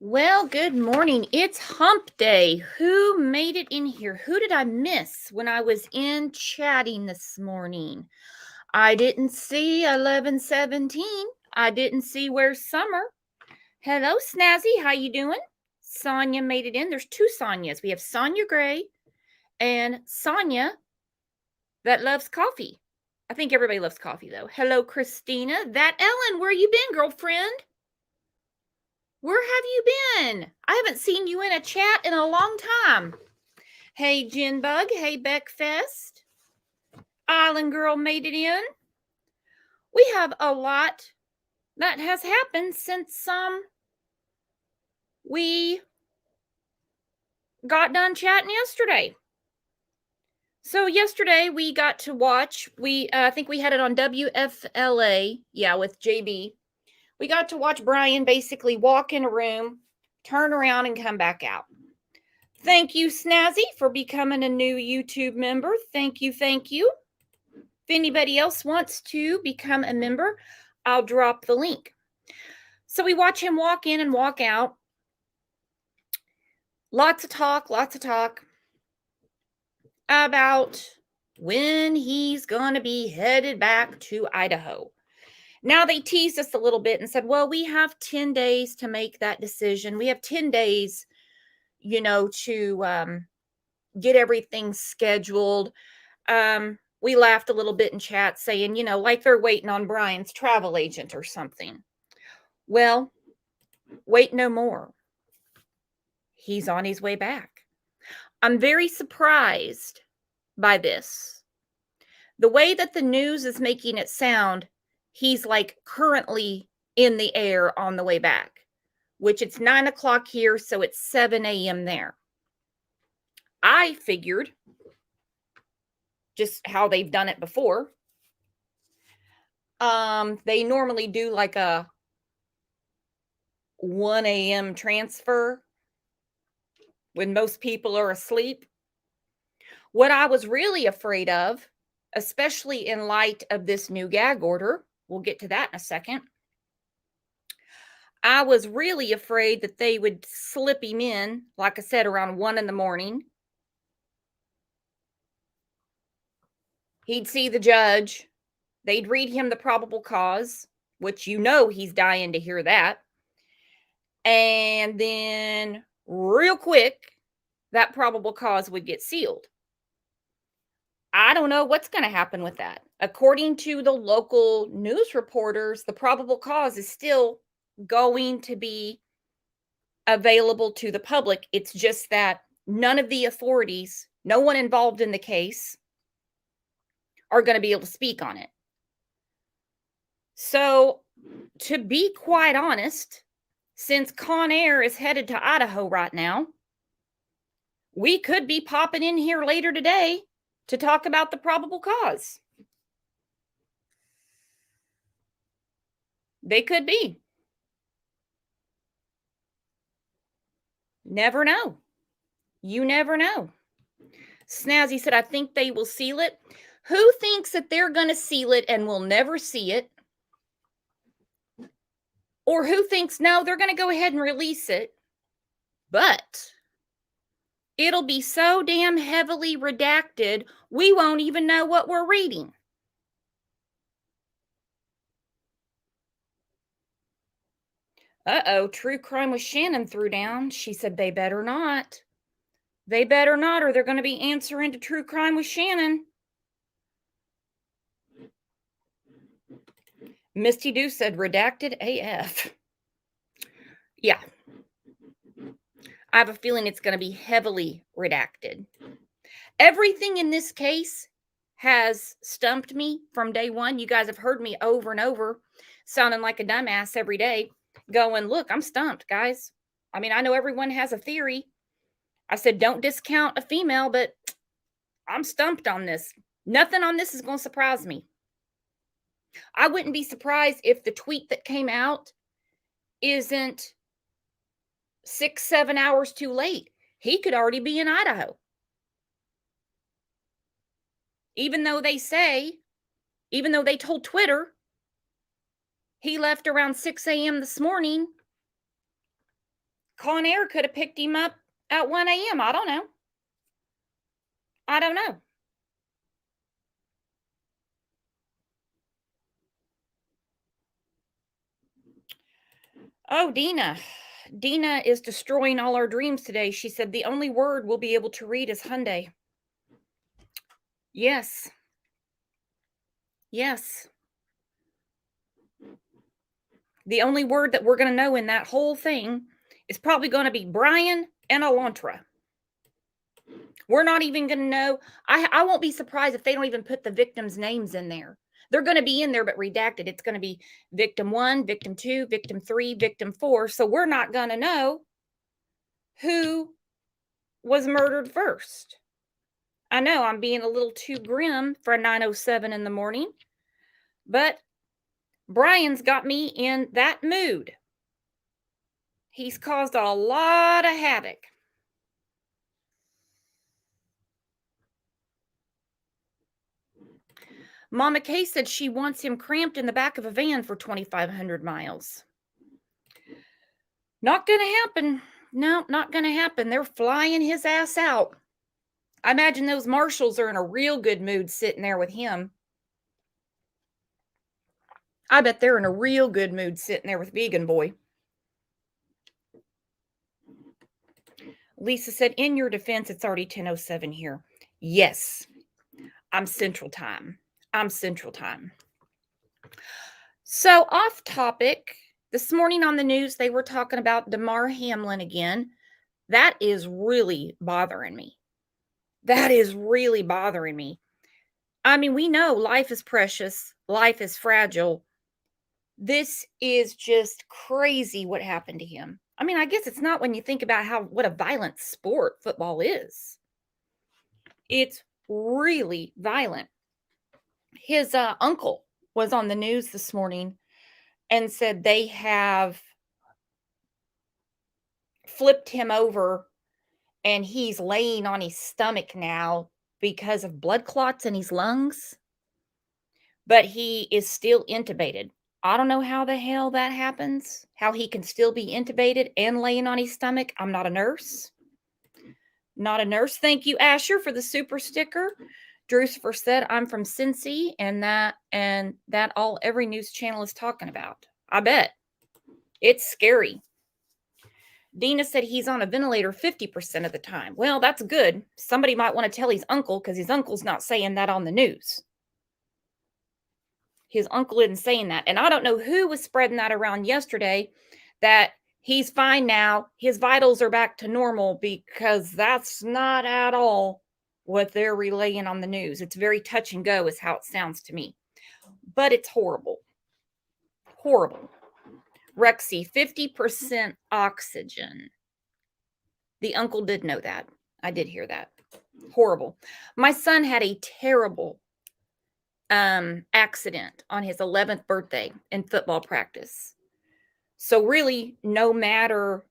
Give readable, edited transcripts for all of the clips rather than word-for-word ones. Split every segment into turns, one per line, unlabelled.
Well, good morning. It's hump day. Who made it in here? Who did I miss when I was in chatting this morning? I didn't see 1117. I didn't see Where's Summer. Hello, Snazzy. How you doing? Sonia made it in. There's two Sonias. We have Sonia Gray and Sonia that loves coffee. I think everybody loves coffee, though. Hello, Christina. That Ellen, where you been, girlfriend? Where have you been? I haven't seen you in a chat in a long time. Hey, Jinbug. Hey, Beckfest. Island Girl made it in. We have a lot that has happened since we got done chatting yesterday. So yesterday we got to watch, I think we had it on WFLA, with JB. We got to watch Brian basically walk in a room, turn around, and come back out. Thank you, Snazzy, for becoming a new YouTube member. Thank you, thank you. If anybody else wants to become a member, I'll drop the link. So we watch him walk in and walk out. Lots of talk about when he's going to be headed back to Idaho. Now, they teased us a little bit and said, well, we have 10 days to make that decision. We have 10 days, to get everything scheduled. We laughed a little bit in chat saying, like they're waiting on Brian's travel agent or something. Well, wait no more. He's on his way back. I'm very surprised by this. The way that the news is making it sound, he's like currently in the air on the way back, which it's 9 o'clock here, so it's 7 a.m. there. I figured, just how they've done it before, they normally do like a 1 a.m. transfer when most people are asleep. What I was really afraid of, especially in light of this new gag order, we'll get to that in a second, I was really afraid that they would slip him in, like I said, around 1 in the morning. He'd see the judge. They'd read him the probable cause, which he's dying to hear that. And then real quick, that probable cause would get sealed. I don't know what's going to happen with that. According to the local news reporters, the probable cause is still going to be available to the public. It's just that none of the authorities, no one involved in the case, are going to be able to speak on it. So, to be quite honest, since ConAir is headed to Idaho right now, we could be popping in here later today to talk about the probable cause. They could be. Never know. You never know. Snazzy said, I think they will seal it. Who thinks that they're going to seal it and we'll never see it? Or who thinks, no, they're going to go ahead and release it, but it'll be so damn heavily redacted, we won't even know what we're reading. Uh-oh, True Crime with Shannon threw down. She said they better not. They better not, or they're going to be answering to True Crime with Shannon. Misty Dew said redacted AF. Yeah. I have a feeling it's going to be heavily redacted. Everything in this case has stumped me from day one. You guys have heard me over and over sounding like a dumbass every day going, look, I'm stumped, guys. I mean, I know everyone has a theory. I said, don't discount a female, but I'm stumped on this. Nothing on this is going to surprise me. I wouldn't be surprised if the tweet that came out isn't 6-7 hours too late. He could already be in Idaho. Even though they told Twitter he left around 6 a.m. this morning, ConAir could have picked him up at 1 a.m. I don't know. I don't know. Oh, Dina. Dina is destroying all our dreams today. She said the only word we'll be able to read is Hyundai. Yes. Yes. The only word that we're going to know in that whole thing is probably going to be Brian and Elantra. We're not even going to know. I won't be surprised if they don't even put the victims' names in there. They're going to be in there, but redacted. It's going to be victim 1, victim 2, victim 3, victim 4. So we're not going to know who was murdered first. I know I'm being a little too grim for a 9:07 in the morning, but Brian's got me in that mood. He's caused a lot of havoc. Mama Kay said she wants him cramped in the back of a van for 2,500 miles. Not going to happen. No, not going to happen. They're flying his ass out. I imagine those marshals are in a real good mood sitting there with him. I bet they're in a real good mood sitting there with Vegan Boy. Lisa said, in your defense, it's already 10:07 here. Yes, I'm Central Time. So off topic, this morning on the news, they were talking about Damar Hamlin again. That is really bothering me. I mean, we know life is precious. Life is fragile. This is just crazy what happened to him. I mean, I guess it's not when you think about what a violent sport football is. It's really violent. His uncle was on the news this morning and said they have flipped him over and he's laying on his stomach now because of blood clots in his lungs. But he is still intubated. I don't know how the hell that happens, how he can still be intubated and laying on his stomach. I'm not a nurse. Thank you, Asher, for the super sticker. Drucifer said, I'm from Cincy, and that all every news channel is talking about. I bet. It's scary. Dina said he's on a ventilator 50% of the time. Well, that's good. Somebody might want to tell his uncle because his uncle's not saying that on the news. His uncle isn't saying that. And I don't know who was spreading that around yesterday that he's fine now. His vitals are back to normal, because that's not at all what they're relaying on the news. It's very touch and go is how it sounds to me. But it's horrible. Horrible. Rexy, 50% oxygen. The uncle did know that. I did hear that. Horrible. My son had a terrible accident on his 11th birthday in football practice. So really, no matter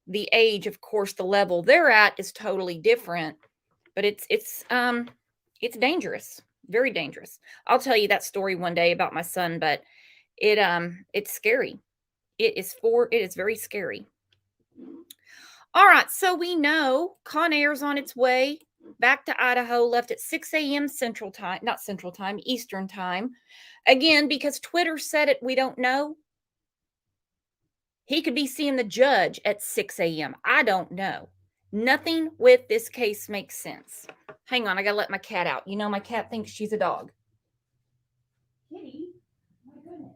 the age, of course, the level they're at is totally different, but it's dangerous, very dangerous. I'll tell you that story one day about my son, but it's scary. It is very scary. All right, so we know ConAir's on its way back to Idaho, left at 6 a.m. Central Time, not Central Time, Eastern Time. Again, because Twitter said it, we don't know. He could be seeing the judge at 6 a.m. I don't know. Nothing with this case makes sense. Hang on, I gotta let my cat out. You know, my cat thinks she's a dog. Kitty, my goodness.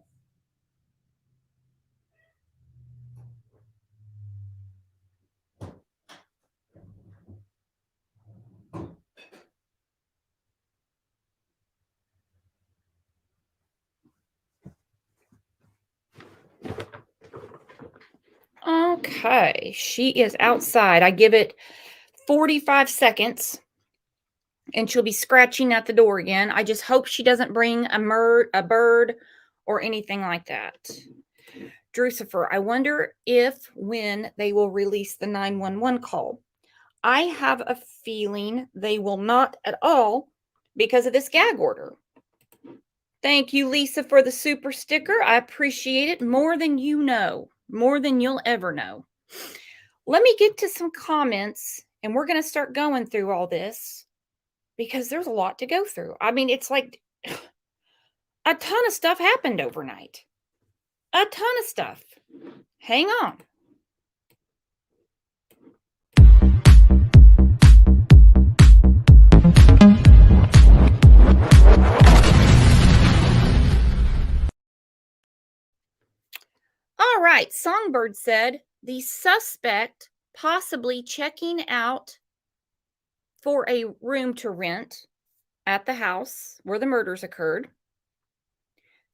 Okay, she is outside. I give it 45 seconds and she'll be scratching at the door again. I just hope she doesn't bring a bird or anything like that. Drucifer, I wonder when they will release the 911 call. I have a feeling they will not at all because of this gag order. Thank you, Lisa, for the super sticker. I appreciate it more than you know, more than you'll ever know. Let me get to some comments and we're going to start going through all this because there's a lot to go through. I mean, it's like a ton of stuff happened overnight. A ton of stuff. Hang on. All right. Songbird said the suspect possibly checking out for a room to rent at the house where the murders occurred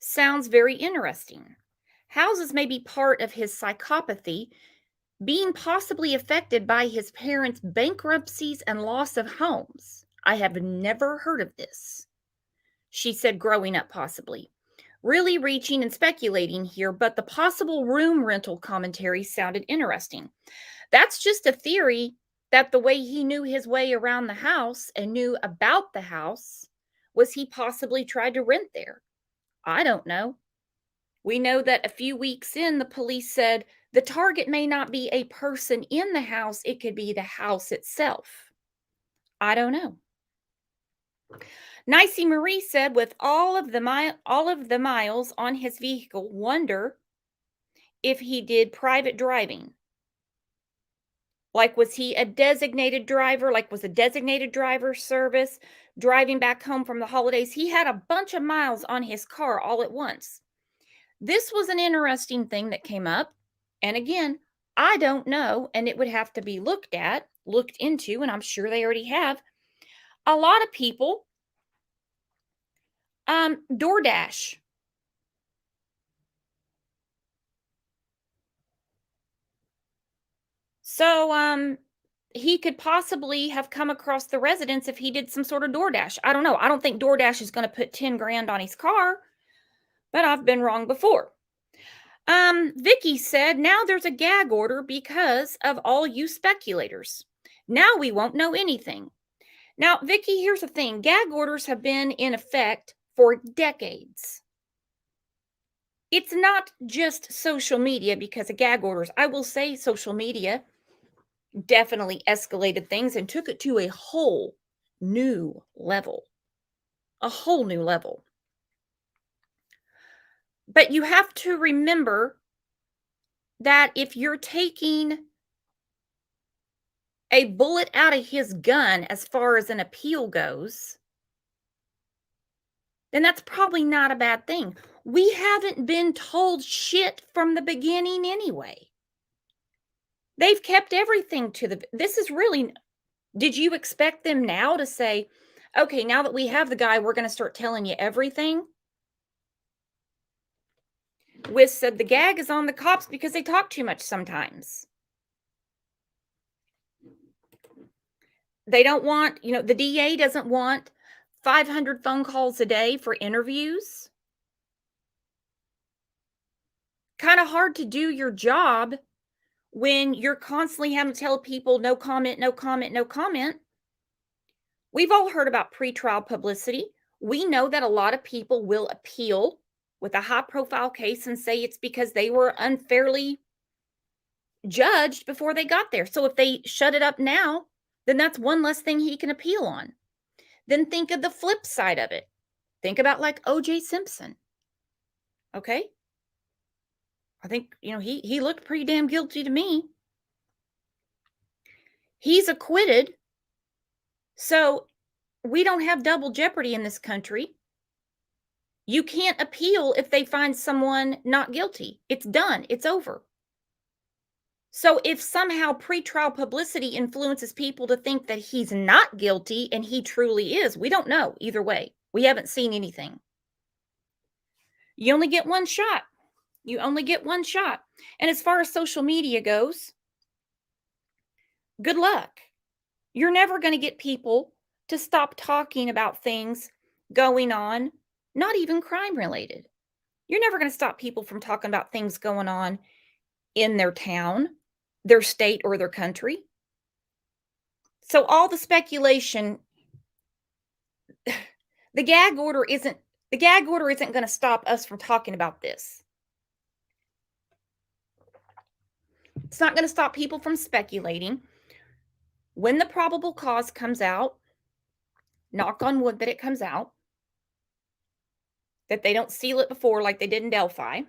sounds very interesting. Houses may be part of his psychopathy, being possibly affected by his parents' bankruptcies and loss of homes. I have never heard of this, she said, growing up, possibly. Really reaching and speculating here, but the possible room rental commentary sounded interesting. That's just a theory that the way he knew his way around the house and knew about the house was he possibly tried to rent there. I don't know. We know that a few weeks in, the police said the target may not be a person in the house, it could be the house itself. I don't know. Nicey Marie said, with all of the miles on his vehicle, wonder if he did private driving. Like, was he a designated driver? Like, was a designated driver service driving back home from the holidays? He had a bunch of miles on his car all at once. This was an interesting thing that came up. And again, I don't know. And it would have to be looked into, and I'm sure they already have. A lot of people, DoorDash. So, he could possibly have come across the residence if he did some sort of DoorDash. I don't know. I don't think DoorDash is going to put 10 grand on his car, but I've been wrong before. Vicky said, now there's a gag order because of all you speculators. Now we won't know anything. Now, Vicky, here's the thing. Gag orders have been in effect for decades. It's not just social media because of gag orders. I will say social media definitely escalated things and took it to a whole new level. A whole new level. But you have to remember that if you're taking a bullet out of his gun as far as an appeal goes, then that's probably not a bad thing. We haven't been told shit from the beginning anyway. They've kept everything to this is really, did you expect them now to say, okay, now that we have the guy, we're going to start telling you everything? Wiss said the gag is on the cops because they talk too much sometimes. They don't want, the DA doesn't want 500 phone calls a day for interviews. Kind of hard to do your job when you're constantly having to tell people no comment, no comment, no comment. We've all heard about pretrial publicity. We know that a lot of people will appeal with a high-profile case and say it's because they were unfairly judged before they got there. So if they shut it up now, then that's one less thing he can appeal on. Then think of the flip side of it. Think about like O.J. Simpson. Okay? I think, he looked pretty damn guilty to me. He's acquitted. So we don't have double jeopardy in this country. You can't appeal if they find someone not guilty. It's done. It's over. So if somehow pretrial publicity influences people to think that he's not guilty and he truly is, we don't know either way. We haven't seen anything. You only get one shot. You only get one shot. And as far as social media goes, good luck. You're never going to get people to stop talking about things going on, not even crime related. You're never going to stop people from talking about things going on in their town, their state, or their country. So all the speculation, the gag order isn't going to stop us from talking about this. It's not going to stop people from speculating. When the probable cause comes out, knock on wood that it comes out, that they don't seal it before like they did in Delphi.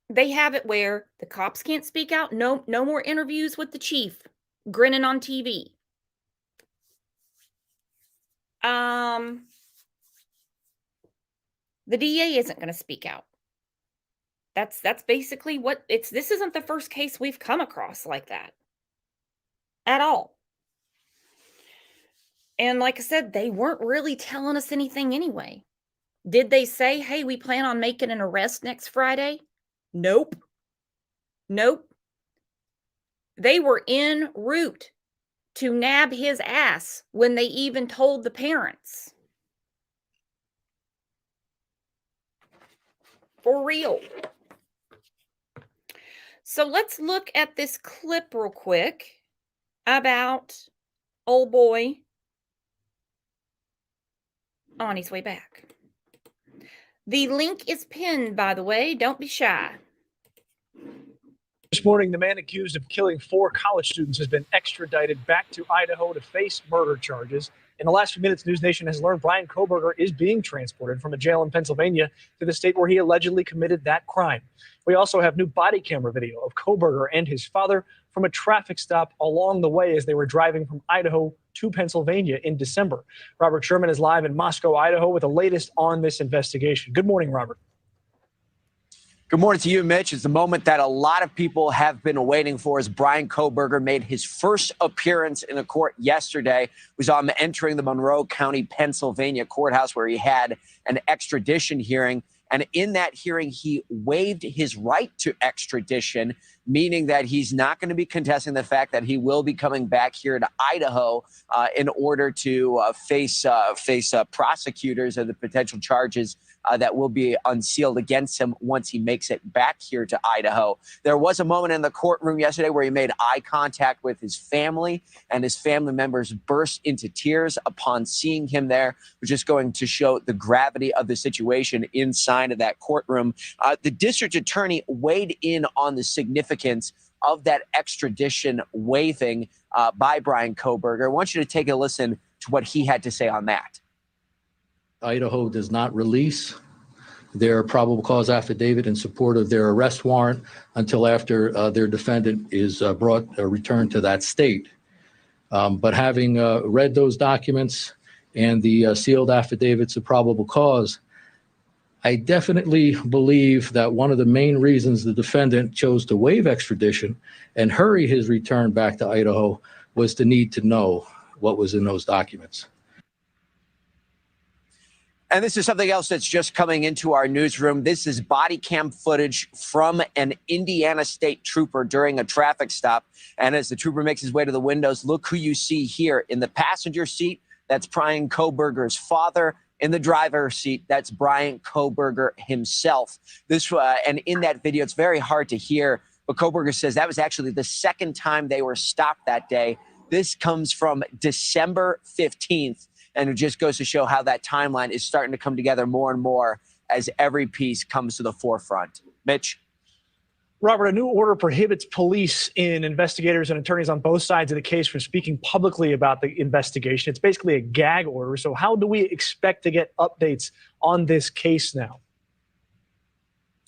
They have it where the cops can't speak out. No more interviews with the chief grinning on TV. The DA isn't going to speak out. That's basically what it's. This isn't the first case we've come across like that at all. And like I said, they weren't really telling us anything anyway. Did they say, hey, we plan on making an arrest next Friday? Nope. They were en route to nab his ass when they even told the parents. For real. So let's look at this clip real quick about old boy on his way back. The link is pinned, by the way. Don't be shy.
This morning, the man accused of killing 4 college students has been extradited back to Idaho to face murder charges. In the last few minutes, News Nation has learned Brian Kohberger is being transported from a jail in Pennsylvania to the state where he allegedly committed that crime. We also have new body camera video of Kohberger and his father from a traffic stop along the way as they were driving from Idaho to Pennsylvania in December. Robert Sherman is live in Moscow, Idaho, with the latest on this investigation. Good morning, Robert.
Good morning to you, Mitch. It's the moment that a lot of people have been waiting for as Brian Kohberger made his first appearance in a court yesterday. We saw him entering the Monroe County, Pennsylvania courthouse where he had an extradition hearing. And in that hearing, he waived his right to extradition, meaning that he's not going to be contesting the fact that he will be coming back here to Idaho in order to face prosecutors of the potential charges that will be unsealed against him once he makes it back here to Idaho. There was a moment in the courtroom yesterday where he made eye contact with his family, and his family members burst into tears upon seeing him there, which is going to show the gravity of the situation inside of that courtroom. The district attorney weighed in on the significance of that extradition waiving by Brian Kohberger. I want you to take a listen to what he had to say on that.
Idaho does not release their probable cause affidavit in support of their arrest warrant until after their defendant is returned to that state. But having read those documents and the sealed affidavits of probable cause, I definitely believe that one of the main reasons the defendant chose to waive extradition and hurry his return back to Idaho was the need to know what was in those documents.
And this is something else that's just coming into our newsroom. This is body cam footage from an Indiana state trooper during a traffic stop. And as the trooper makes his way to the windows, look who you see here in the passenger seat. That's Brian Kohberger's father. In the driver's seat, that's Brian Kohberger himself. And in that video, it's very hard to hear, but Kohberger says that was actually the second time they were stopped that day. This comes from December 15th. And it just goes to show how that timeline is starting to come together more and more as every piece comes to the forefront. Mitch?
Robert, a new order prohibits police and investigators and attorneys on both sides of the case from speaking publicly about the investigation. It's basically a gag order. So how do we expect to get updates on this case now?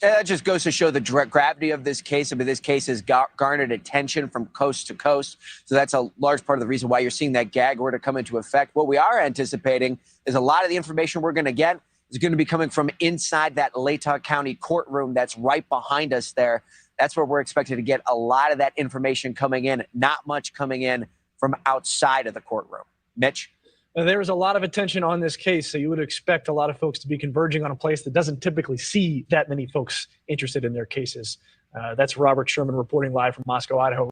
That just goes to show the gravity of this case. I mean, this case has garnered attention from coast to coast. So that's a large part of the reason why you're seeing that gag order come into effect. What we are anticipating is a lot of the information we're going to get is going to be coming from inside that Latah County courtroom that's right behind us there. That's where we're expected to get a lot of that information coming in, not much coming in from outside of the courtroom. Mitch?
There is a lot of attention on this case, so you would expect a lot of folks to be converging on a place that doesn't typically see that many folks interested in their cases. That's Robert Sherman reporting live from Moscow, Idaho.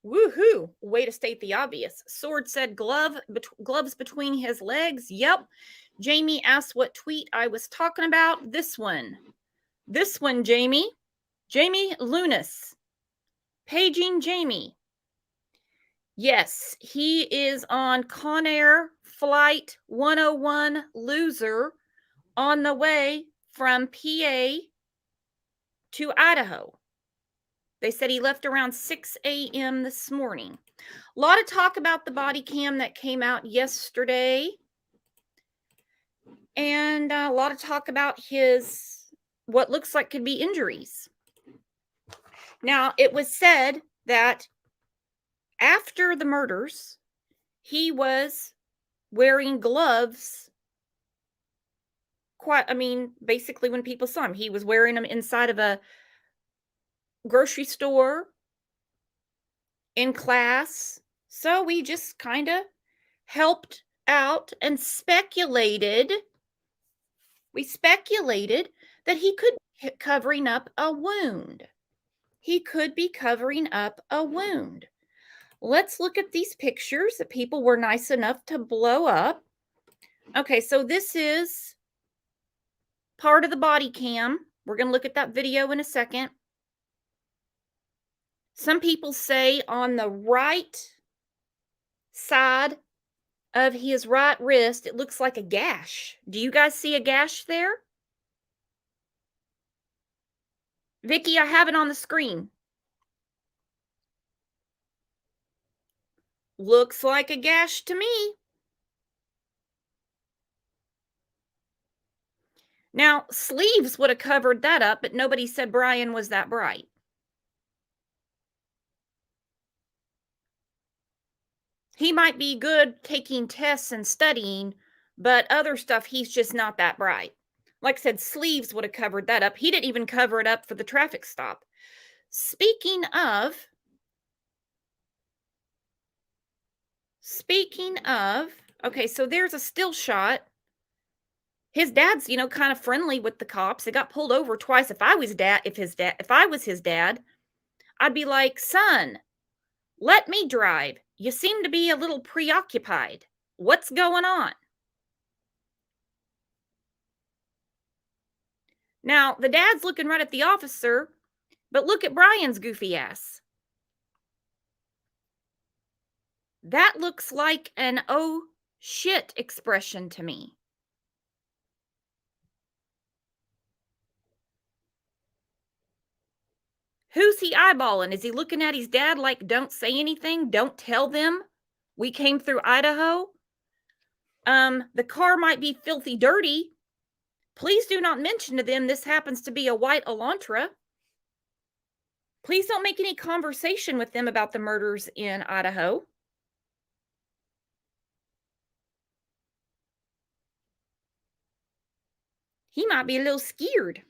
Woohoo! Way to state the obvious. Sword said gloves between his legs. Yep. Jamie asked what tweet I was talking about. This one, Jamie. Jamie Lunas. Paging Jamie. Yes, he is on ConAir Flight 101 Loser on the way from PA to Idaho. They said he left around 6 a.m. this morning. A lot of talk about the body cam that came out yesterday. And a lot of talk about his, what looks like could be injuries. Now, it was said that after the murders, he was wearing gloves. Basically when people saw him, he was wearing them inside of a grocery store, in class. So we just kind of helped out and speculated. We speculated that he could be covering up a wound. He could be covering up a wound. Let's look at these pictures that people were nice enough to blow up. Okay, so this is part of the body cam. We're going to look at that video in a second. Some people say on the right side of his right wrist, it looks like a gash. Do you guys see a gash there? Vicky, I have it on the screen. Looks like a gash to me. Now, sleeves would have covered that up, but nobody said Brian was that bright. He might be good taking tests and studying, but other stuff, he's just not that bright. Like I said, sleeves would have covered that up. He didn't even cover it up for the traffic stop. Speaking of, okay, so there's a still shot. His dad's, kind of friendly with the cops. They got pulled over twice. If I was his dad, I'd be like, son, let me drive. You seem to be a little preoccupied. What's going on? Now, the dad's looking right at the officer, but look at Brian's goofy ass. That looks like an oh shit expression to me. Who's he eyeballing? Is he looking at his dad like, don't say anything? Don't tell them we came through Idaho? The car might be filthy dirty. Please do not mention to them this happens to be a white Elantra. Please don't make any conversation with them about the murders in Idaho. He might be a little scared.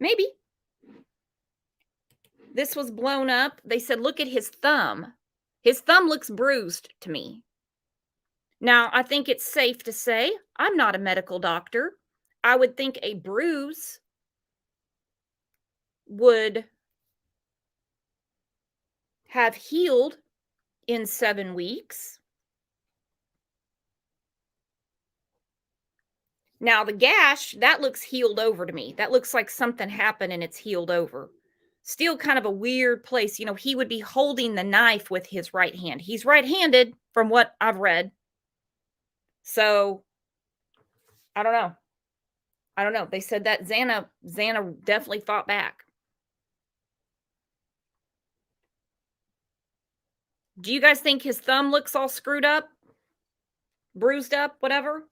Maybe. This was blown up. They said, look at his thumb. His thumb looks bruised to me. Now, I think it's safe to say, I'm not a medical doctor. I would think a bruise would have healed in 7 weeks. Now, the gash, that looks healed over to me. That looks like something happened and it's healed over. Still kind of a weird place. He would be holding the knife with his right hand. He's right-handed from what I've read. So, I don't know. They said that Xana definitely fought back. Do you guys think his thumb looks all screwed up? Bruised up, whatever?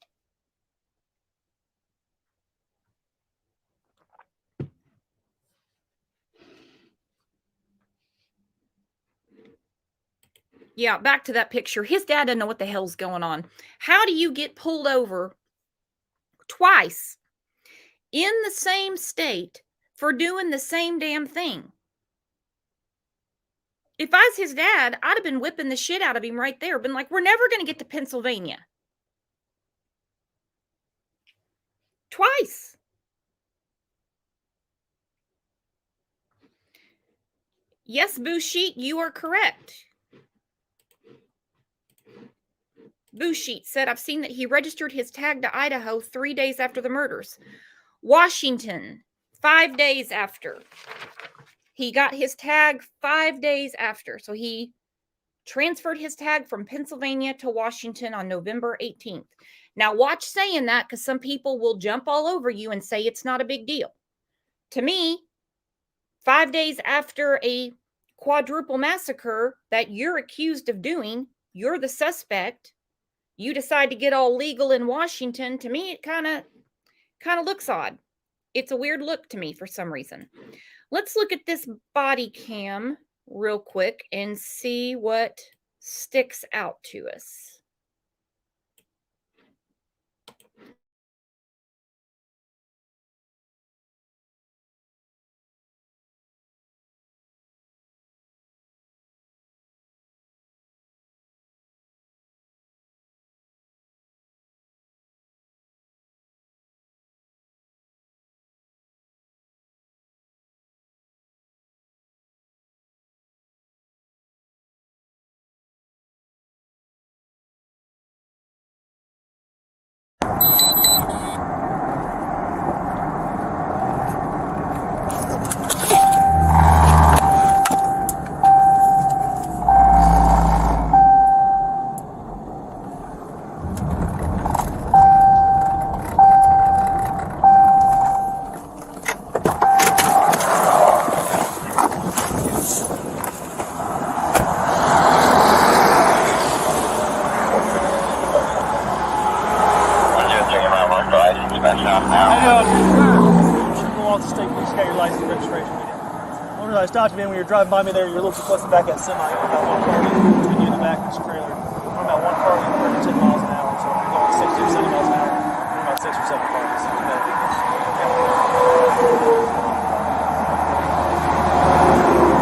Yeah, back to that picture. His dad doesn't know what the hell's going on. How do you get pulled over twice in the same state for doing the same damn thing? If I was his dad, I'd have been whipping the shit out of him right there. Been like, we're never going to get to Pennsylvania. Twice. Yes, Bouchit, you are correct. Bouchit said, I've seen that he registered his tag to Idaho 3 days after the murders. Washington, 5 days after. He got his tag 5 days after. So he transferred his tag from Pennsylvania to Washington on November 18th. Now, watch saying that, because some people will jump all over you and say it's not a big deal. To me, 5 days after a quadruple massacre that you're accused of doing, you're the suspect, you decide to get all legal in Washington. To me, it kind of looks odd. It's a weird look to me for some reason. Let's look at this body cam real quick and see what sticks out to us.
I stopped you, man, when you were driving by me there. You're a little too close to back that semi. You're about one car between you and the back of this trailer. We're about one car going 10 miles an hour. So if you're going 60 or 70 miles an hour, we're about 6 or 7 cars.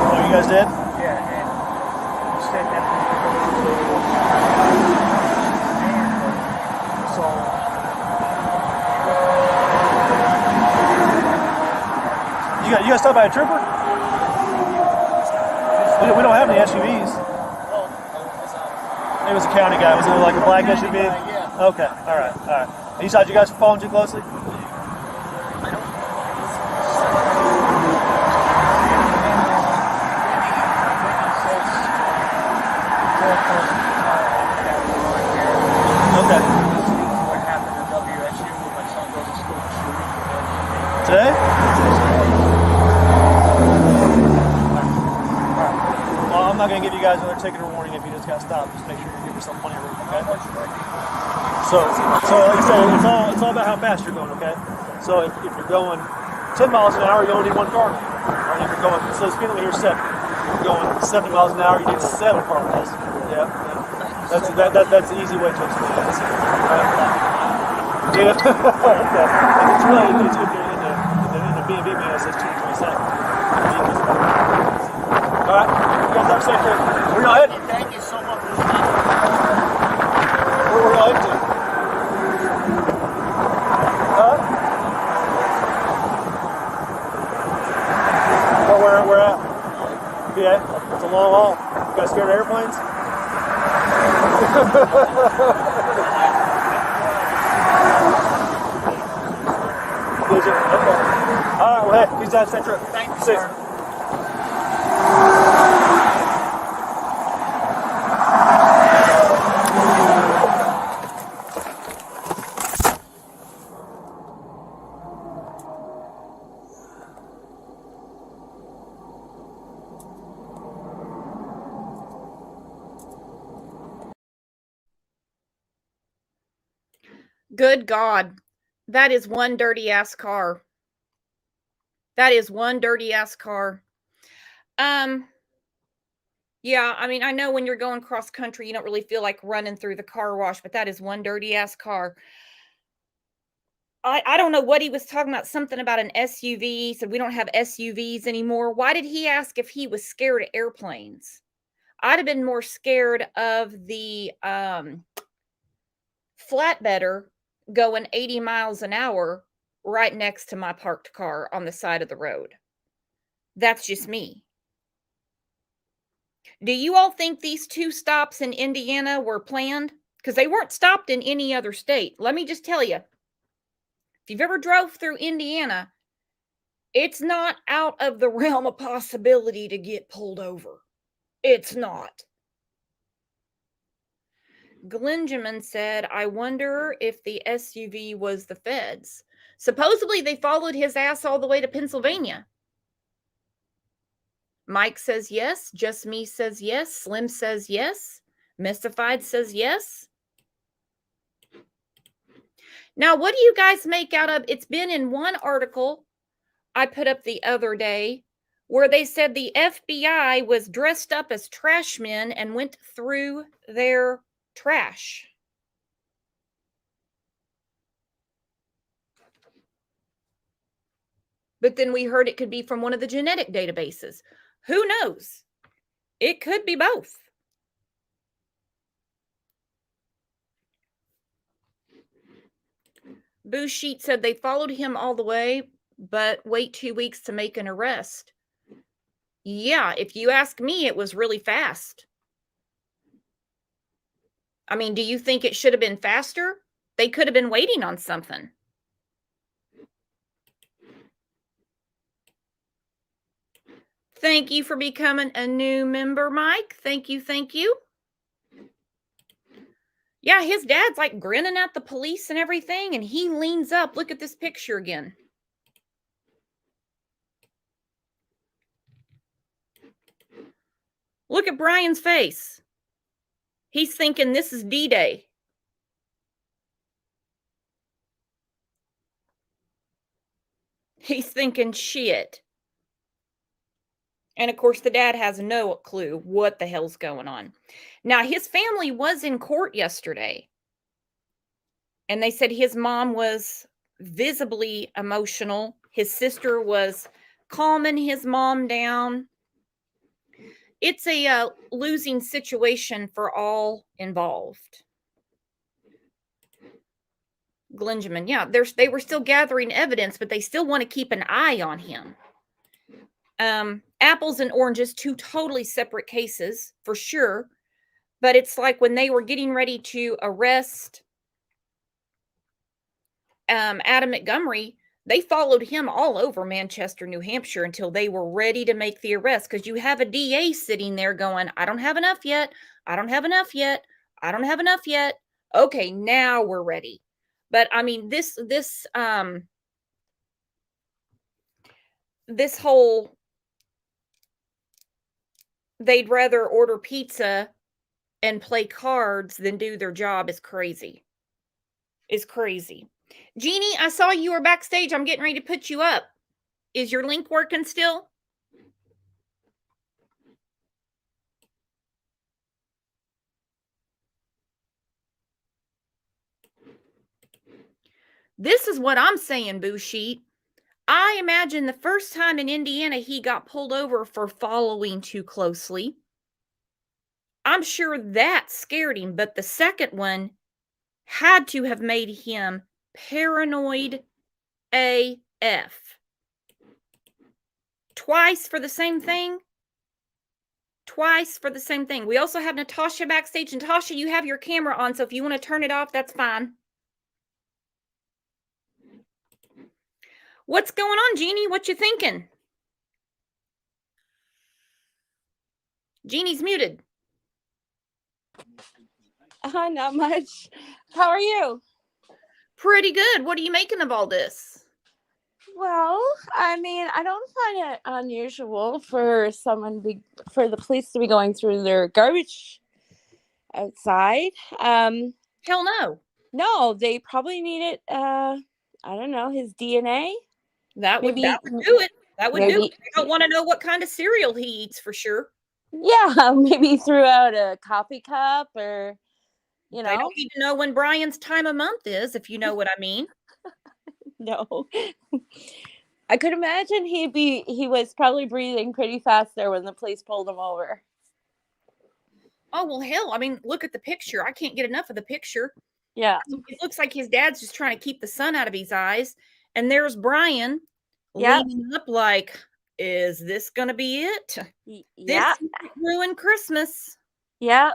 Oh, you guys did?
Yeah, and you said that. So.
You guys stopped by a trooper? We don't have any SUVs. It was a county guy. Was it like a black SUV?
Yeah.
Okay. All right. And you thought you guys were following too closely? Okay.
What happened to WSU when my son goes to school shooting?
Today? I'm not going to give you guys another ticket or warning if you just got stopped. Just make sure you give yourself plenty of room, okay? So like I said, it's all about how fast you're going, okay? So if you're going 10 miles an hour, you only need one car. Or if you're going, so speed limit here is 7. If you're going 70 miles an hour, you need 7 cars. Yeah. That's the easy way to explain it. Yeah. Okay. It's really if you're in the B&B man, it says 2 to 20 seconds. All right. You guys have a safe trip. Where y'all headed?
Thank you so much.
Where y'all headed to? Huh? Where at? Yeah. It's a long haul. You guys scared of airplanes? Did you? Okay. All right. Well, hey, please have a safe trip.
Thank you,
Safe.
sir.
Good God. That is one dirty ass car. That is one dirty ass car. Yeah, I mean, I know when you're going cross country, you don't really feel like running through the car wash, but that is one dirty ass car. I don't know what he was talking about, something about an SUV. Said we don't have SUVs anymore. Why did he ask if he was scared of airplanes? I'd have been more scared of the flatbedder going 80 miles an hour right next to my parked car on the side of the road. That's just me. Do you all think these 2 stops in Indiana were planned? Because they weren't stopped in any other state. Let me just tell you, if you've ever drove through Indiana, it's not out of the realm of possibility to get pulled over. It's not. Glenjamin said, I wonder if the SUV was the feds. Supposedly they followed his ass all the way to Pennsylvania. Mike says yes. Just Me says yes. Slim says yes. Mystified says yes. Now, what do you guys make out of? It's been in one article I put up the other day where they said the FBI was dressed up as trash men and went through their trash. But then we heard it could be from one of the genetic databases. Who knows? It could be both. Bouchette said they followed him all the way, but wait 2 weeks to make an arrest. Yeah, if you ask me, it was really fast. I mean, do you think it should have been faster? They could have been waiting on something. Thank you for becoming a new member, Mike. Thank you, thank you. Yeah, his dad's like grinning at the police and everything, and he leans up. Look at this picture again. Look at Brian's face. He's thinking this is D-Day. He's thinking shit. And of course, the dad has no clue what the hell's going on. Now, his family was in court yesterday. And they said his mom was visibly emotional. His sister was calming his mom down. It's a losing situation for all involved. Glenjamin, yeah, they were still gathering evidence, but they still want to keep an eye on him. Apples and oranges, two totally separate cases, for sure. But it's like when they were getting ready to arrest Adam Montgomery, they followed him all over Manchester, New Hampshire until they were ready to make the arrest, because you have a DA sitting there going, I don't have enough yet. I don't have enough yet. I don't have enough yet. Okay, now we're ready. But I mean, this whole, they'd rather order pizza and play cards than do their job is crazy. Is crazy. Jeannie, I saw you were backstage. I'm getting ready to put you up. Is your link working still? This is what I'm saying, Bouchette. I imagine the first time in Indiana he got pulled over for following too closely. I'm sure that scared him, but the second one had to have made him paranoid AF. Twice for the same thing. Twice for the same thing. We also have Natasha backstage. Natasha, you have your camera on, so if you want to turn it off, that's fine. What's going on, Jeannie? What you thinking? Jeannie's muted.
Not much. How are you?
Pretty good. What are you making of all this?
Well, I mean, I don't find it unusual for for the police to be going through their garbage outside.
Hell no.
No, they probably needed I don't know, his DNA.
That would do it. That would do it. They don't want to know what kind of cereal he eats for sure.
Yeah, maybe threw out a coffee cup, or you know.
They don't need to know when Brian's time of month is, if you know what I mean.
No. I could imagine he was probably breathing pretty fast there when the police pulled him over.
Oh, well, hell, I mean, look at the picture. I can't get enough of the picture.
Yeah.
It looks like his dad's just trying to keep the sun out of his eyes. And there's Brian leaning up like, is this going to be it?
Yeah.
This ruined Christmas.
Yeah,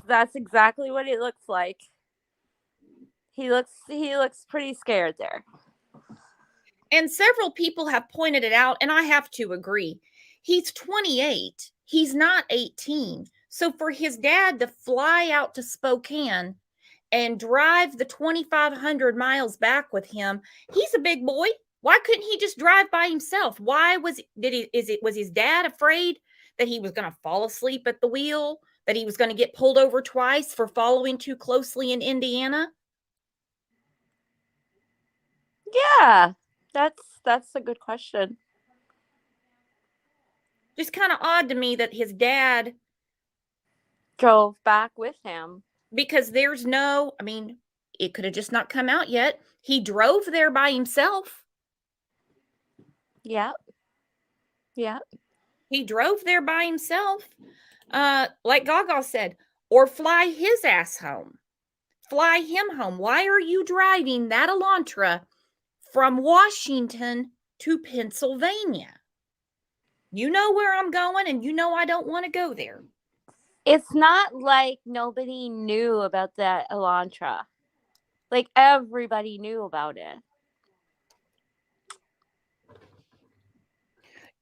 that's exactly what it looks like. He looks pretty scared there.
And several people have pointed it out, and I have to agree. He's 28. He's not 18. So for his dad to fly out to Spokane and drive the 2,500 miles back with him, he's a big boy. Why couldn't he just drive by himself? Why was his dad afraid that he was going to fall asleep at the wheel, that he was going to get pulled over twice for following too closely in Indiana?
Yeah, that's a good question.
Just kind of odd to me that his dad
Drove back with him.
because there's no, I mean, it could have just not come out yet. He drove there by himself.
Yep. Yep.
He drove there by himself. Like Gaga said, or fly his ass home. Fly him home. Why are you driving that Elantra from Washington to Pennsylvania? You know where I'm going, and you know I don't want to go there.
It's not like nobody knew about that Elantra. Like, everybody knew about it.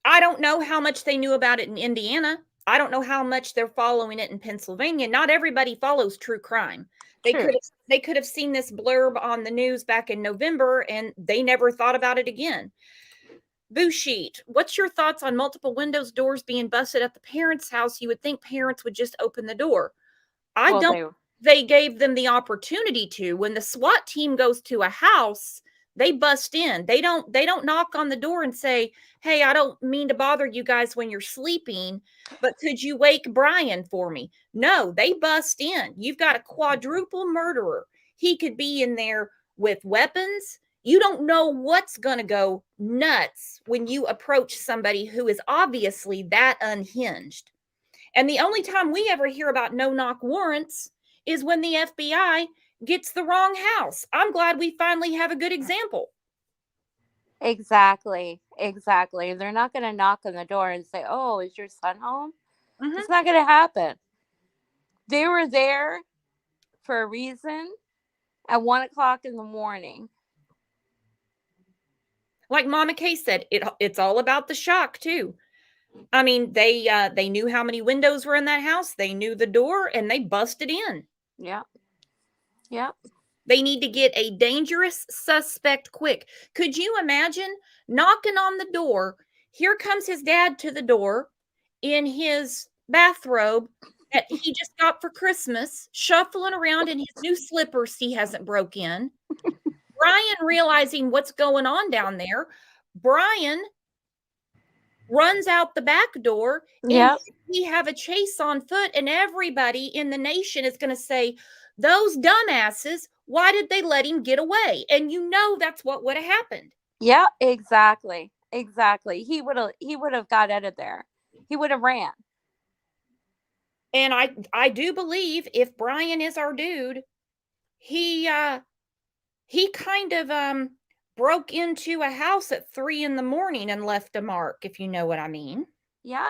I don't know how much they knew about it in Indiana. I don't know how much they're following it in Pennsylvania. Not everybody follows true crime. They could have seen this blurb on the news back in November, and they never thought about it again. Busheet, what's your thoughts on multiple windows, doors being busted at the parents' house? You would think parents would just open the door. They gave them the opportunity to. When the SWAT team goes to a house, they bust in. They don't knock on the door and say, "Hey, I don't mean to bother you guys when you're sleeping, but could you wake Brian for me?" No, they bust in. You've got a quadruple murderer. He could be in there with weapons. You don't know what's going to go nuts when you approach somebody who is obviously that unhinged. And the only time we ever hear about no-knock warrants is when the FBI gets the wrong house. I'm glad we finally have a good example.
Exactly. They're not going to knock on the door and say, "Oh, is your son home?"
Mm-hmm.
It's not going to happen. They were there for a reason at 1:00 in the morning.
Like Mama Kay said, it's all about the shock too. I mean, they knew how many windows were in that house. They knew the door, and they busted in.
Yep.
They need to get a dangerous suspect quick. Could you imagine knocking on the door? Here comes his dad to the door in his bathrobe that he just got for Christmas, shuffling around in his new slippers he hasn't broke in. Brian realizing what's going on down there. Brian runs out the back door.
Yep.
And we have a chase on foot, and everybody in the nation is going to say, "Those dumbasses, why did they let him get away?" And you know that's what would have happened.
Yeah, exactly. He would have got out of there. He would have ran.
And I do believe if Brian is our dude, he kind of broke into a house at 3 a.m. and left a mark, if you know what I mean.
Yeah.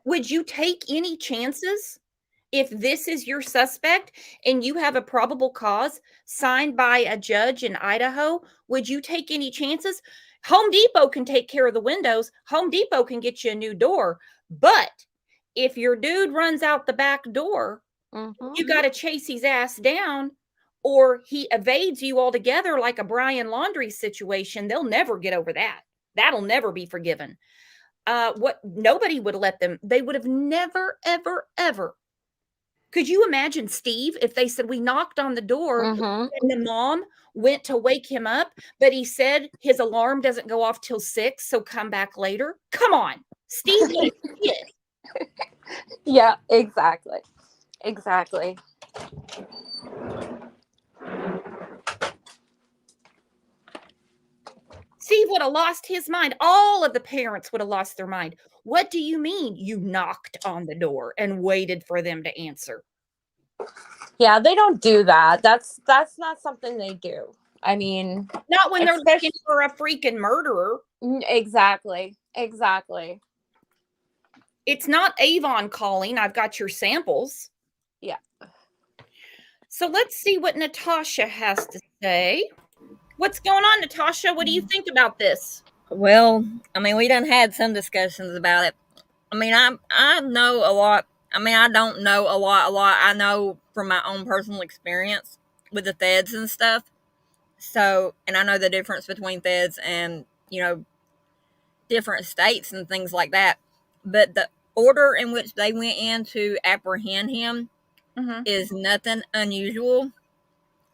Would you take any chances if this is your suspect and you have a probable cause signed by a judge in Idaho? Would you take any chances? Home Depot can take care of the windows. Home Depot can get you a new door. But if your dude runs out the back door, you got to chase his ass down, or he evades you altogether like a Brian Laundrie situation. They'll never get over that. That'll never be forgiven. Nobody would let them. They would have never, ever, ever. Could you imagine Steve if they said we knocked on the door and the mom went to wake him up, but he said his alarm doesn't go off till 6, so come back later? Come on, Steve.
Yeah, exactly.
Steve would have lost his mind. All of the parents would have lost their mind. What do you mean you knocked on the door and waited for them to answer?
Yeah, they don't do that. That's not something they do. I mean,
not when they're looking for a freaking murderer.
Exactly.
It's not Avon calling. I've got your samples.
Yeah.
So let's see what Natasha has to say. What's going on, Natasha? What do you think about this?
Well, I mean, we done had some discussions about it. I mean, I know a lot. I mean, I don't know a lot. I know from my own personal experience with the feds and stuff. So, and I know the difference between feds and, different states and things like that. But the order in which they went in to apprehend him is nothing unusual.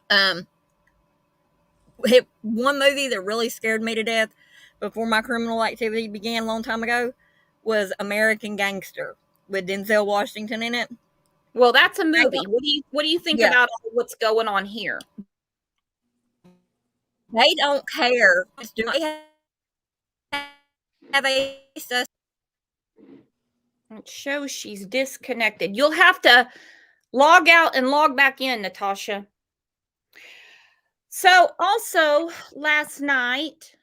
One movie that really scared me to death before my criminal activity began a long time ago was American Gangster with Denzel Washington in it.
Well, that's a movie. What do you think about what's going on here?
They don't care. Do they have a
It shows she's disconnected. You'll have to log out and log back in, Natasha. So also last night,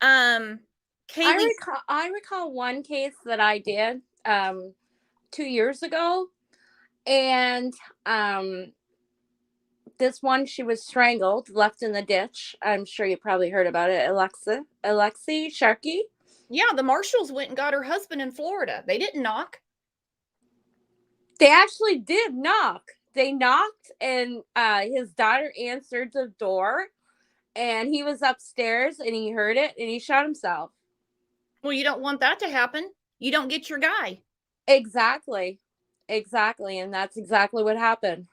Kaylee,
I recall one case that I did 2 years ago, and this one, she was strangled, left in the ditch. I'm sure you probably heard about it. Alexi Sharkey.
Yeah, the marshals went and got her husband in Florida. They didn't knock.
They actually did knock. They knocked, and his daughter answered the door, and he was upstairs, and he heard it, and he shot himself.
Well, you don't want that to happen. You don't get your guy.
Exactly. And that's exactly what happened.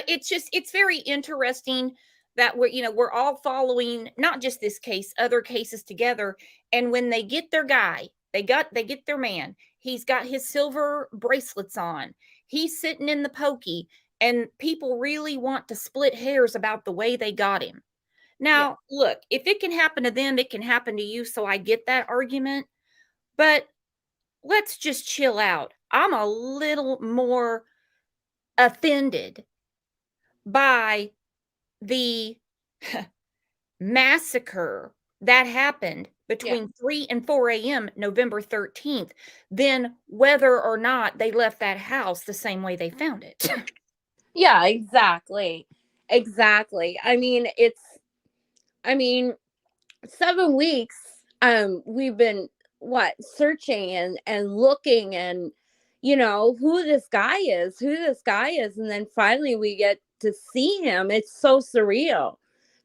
It's very interesting that we're all following not just this case, other cases together. And when they get their guy, they get their man. He's got his silver bracelets on. He's sitting in the pokey, and people really want to split hairs about the way they got him. Now, look, if it can happen to them, it can happen to you. So I get that argument, but let's just chill out. I'm a little more offended by the massacre that happened between 3 and 4 a.m. November 13th than whether or not they left that house the same way they found it.
Yeah, exactly. I mean, 7 weeks, we've been searching and looking, and who this guy is, and then finally we get to see him. It's so surreal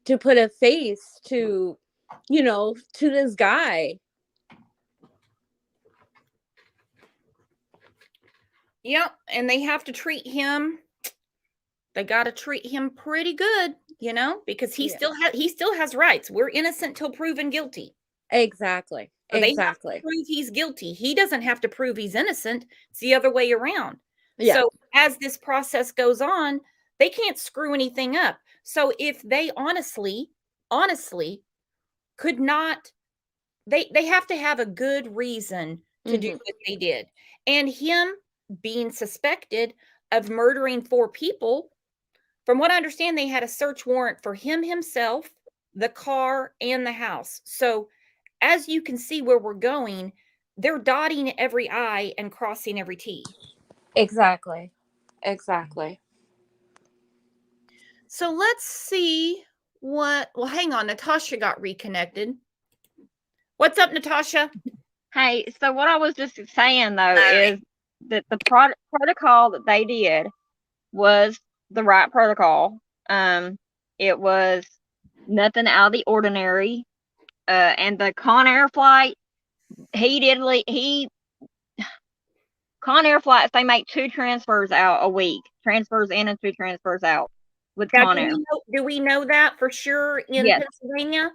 to put a face to this guy.
Yep, and they have to treat him. They got to treat him pretty good, because he still has rights. We're innocent till proven guilty.
Exactly.
So they have to prove he's guilty. He doesn't have to prove he's innocent. It's the other way around. Yeah. So as this process goes on, they can't screw anything up. So if they honestly could not, they have to have a good reason to do what they did. And him being suspected of murdering 4 people, from what I understand, they had a search warrant for him himself, the car, and the house. So as you can see where we're going, they're dotting every I and crossing every T.
Exactly.
So let's see well, hang on. Natasha got reconnected. What's up, Natasha?
Hey, so what I was just saying, though, is that the protocol that they did was the right protocol. It was nothing out of the ordinary. And the ConAir flight, ConAir flights, they make 2 transfers out a week. Transfers in and 2 transfers out with ConAir.
Do we know that for sure in Pennsylvania?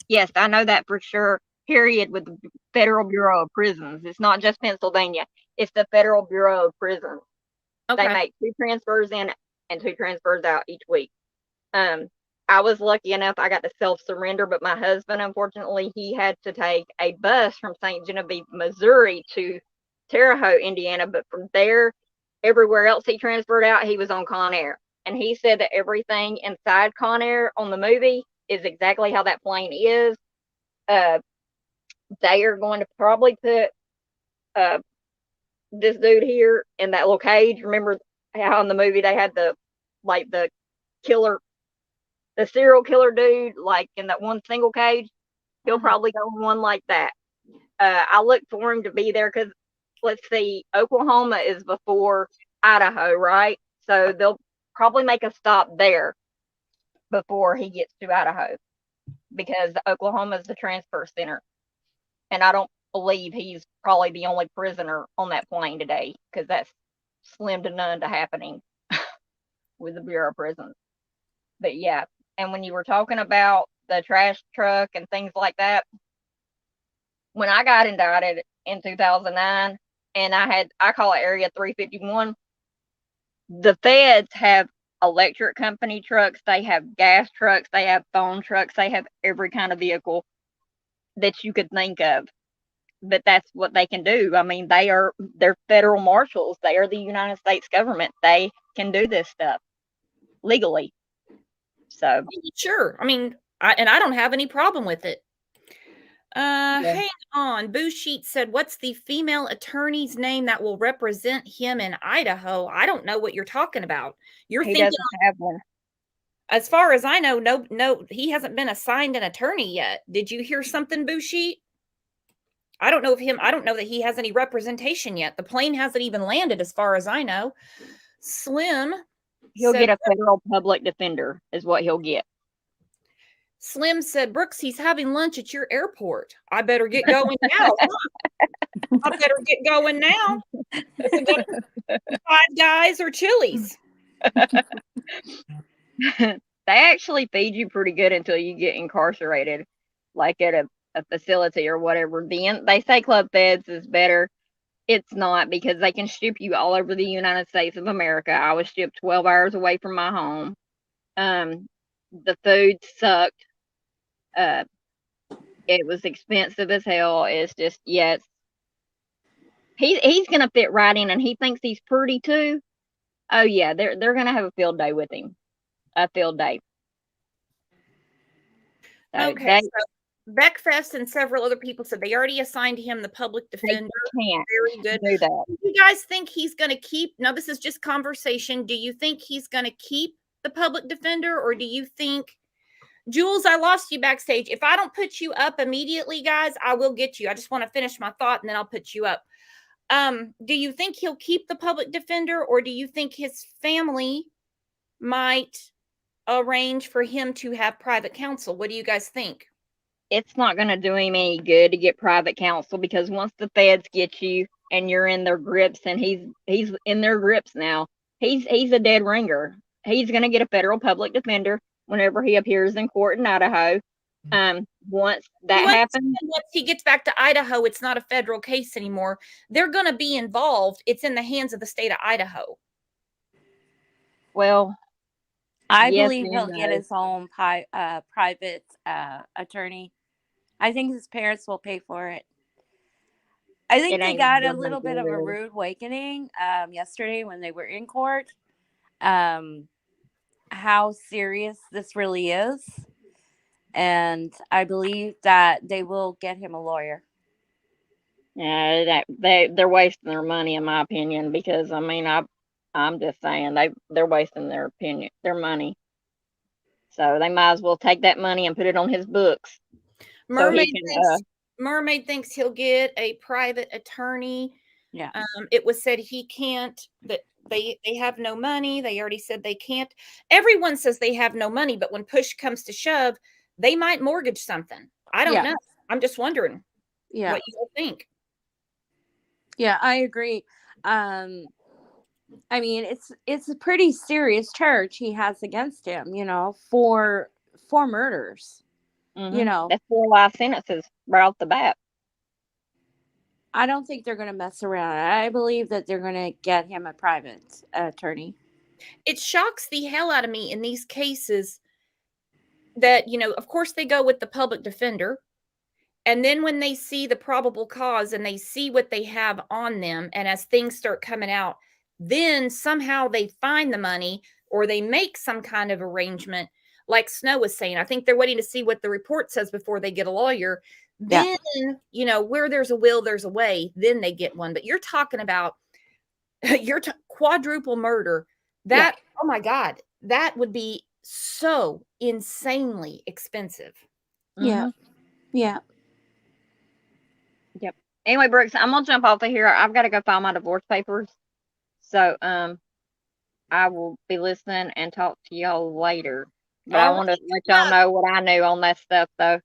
Yes, I know that for sure. Period. With the Federal Bureau of Prisons. It's not just Pennsylvania. It's the Federal Bureau of Prisons. Okay. They make 2 transfers in and 2 transfers out each week. I was lucky enough, I got to self-surrender, but my husband, unfortunately, he had to take a bus from St. Genevieve, Missouri to Terre Haute, Indiana. But from there, everywhere else he transferred out, he was on ConAir. And he said that everything inside ConAir on the movie is exactly how that plane is. They are going to probably put this dude here in that little cage. Remember how in the movie they had the serial killer dude, like in that one single cage? He'll probably go in one like that. I look for him to be there because, let's see, Oklahoma is before Idaho, right? So they'll probably make a stop there before he gets to Idaho, because Oklahoma is the transfer center. And I don't believe he's probably the only prisoner on that plane today, because that's slim to none to happening with the Bureau of Prisons. But yeah, and when you were talking about the trash truck and things like that, when I got indicted in 2009, and I call it Area 351, the feds have electric company trucks, they have gas trucks, they have phone trucks, they have every kind of vehicle that you could think of. But that's what they can do. I mean, they're federal marshals. They are the United States government. They can do this stuff legally. So
sure. I mean, I don't have any problem with it. Hang on. Boo Sheet said, what's the female attorney's name that will represent him in Idaho? I don't know what you're talking about. He
doesn't have one.
As far as I know, no, he hasn't been assigned an attorney yet. Did you hear something, Boo Sheet? I don't know that he has any representation yet. The plane hasn't even landed, as far as I know. Slim.
He'll get a federal public defender, is what he'll get.
Slim said, Brooks, he's having lunch at your airport. I better get going now. I better get going now. Five Guys or Chili's.
They actually feed you pretty good until you get incarcerated, like at a facility or whatever. They say Club Feds is better. It's not, because they can ship you all over the United States of America. I was shipped 12 hours away from my home. The food sucked. It was expensive as hell. It's just, yes. He's gonna fit right in, and he thinks he's pretty too. Oh yeah, they're gonna have a field day with him. A field day. So
okay. Beckfest and several other people said they already assigned him the public defender.
Very good. Do that.
Do you guys think he's going to keep? Now, this is just conversation. Do you think he's going to keep the public defender, or do you think, Jules, I lost you backstage. If I don't put you up immediately, guys, I will get you. I just want to finish my thought and then I'll put you up. Do you think he'll keep the public defender, or do you think his family might arrange for him to have private counsel? What do you guys think?
It's not going to do him any good to get private counsel, because once the feds get you and you're in their grips, and he's in their grips now, he's a dead ringer. He's going to get a federal public defender whenever he appears in court in Idaho. Once that happens,
once he gets back to Idaho, it's not a federal case anymore. They're going to be involved. It's in the hands of the state of Idaho.
Well,
I believe he'll get his own private attorney. I think his parents will pay for it. I think they got a little bit of a rude awakening yesterday when they were in court. How serious this really is. And I believe that they will get him a lawyer.
Yeah, they're wasting their money, in my opinion, because, I mean, I'm just saying they're wasting their money. So they might as well take that money and put it on his books.
Mermaid thinks he'll get a private attorney.
Yeah.
It was said he can't, that they have no money. They already said they can't. Everyone says they have no money, but when push comes to shove, they might mortgage something. I don't know. I'm just wondering what you think.
Yeah, I agree. I mean, it's a pretty serious charge he has against him, for murders.
Mm-hmm. That's 4 life sentences right off the bat.
I don't think they're going to mess around. I believe that they're going to get him a private attorney.
It shocks the hell out of me in these cases that, of course they go with the public defender. And then when they see the probable cause and they see what they have on them, and as things start coming out, then somehow they find the money or they make some kind of arrangement. Like Snow was saying, I think they're waiting to see what the report says before they get a lawyer. Then, where there's a will, there's a way. Then they get one. But you're talking about quadruple murder. That, oh my God, that would be so insanely expensive.
Yeah. Yeah.
Yep. Anyway, Brooks, I'm gonna jump off of here. I've got to go file my divorce papers. So I will be listening and talk to y'all later. But I want to let y'all know what I knew on that stuff, though.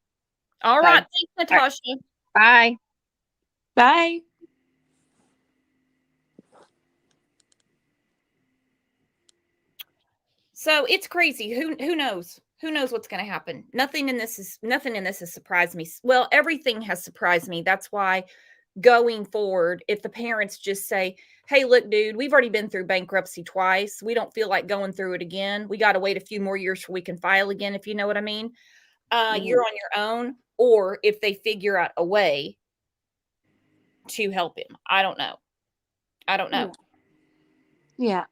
All right. Thanks, Natasha.
Bye.
Bye.
So it's crazy. Who knows? Who knows what's going to happen? Nothing in this has surprised me. Well, everything has surprised me. That's why going forward, if the parents just say, "Hey, look, dude, we've already been through bankruptcy twice. We don't feel like going through it again. We got to wait a few more years so we can file again," if you know what I mean. You're on your own. Or if they figure out a way to help him. I don't know.
Yeah.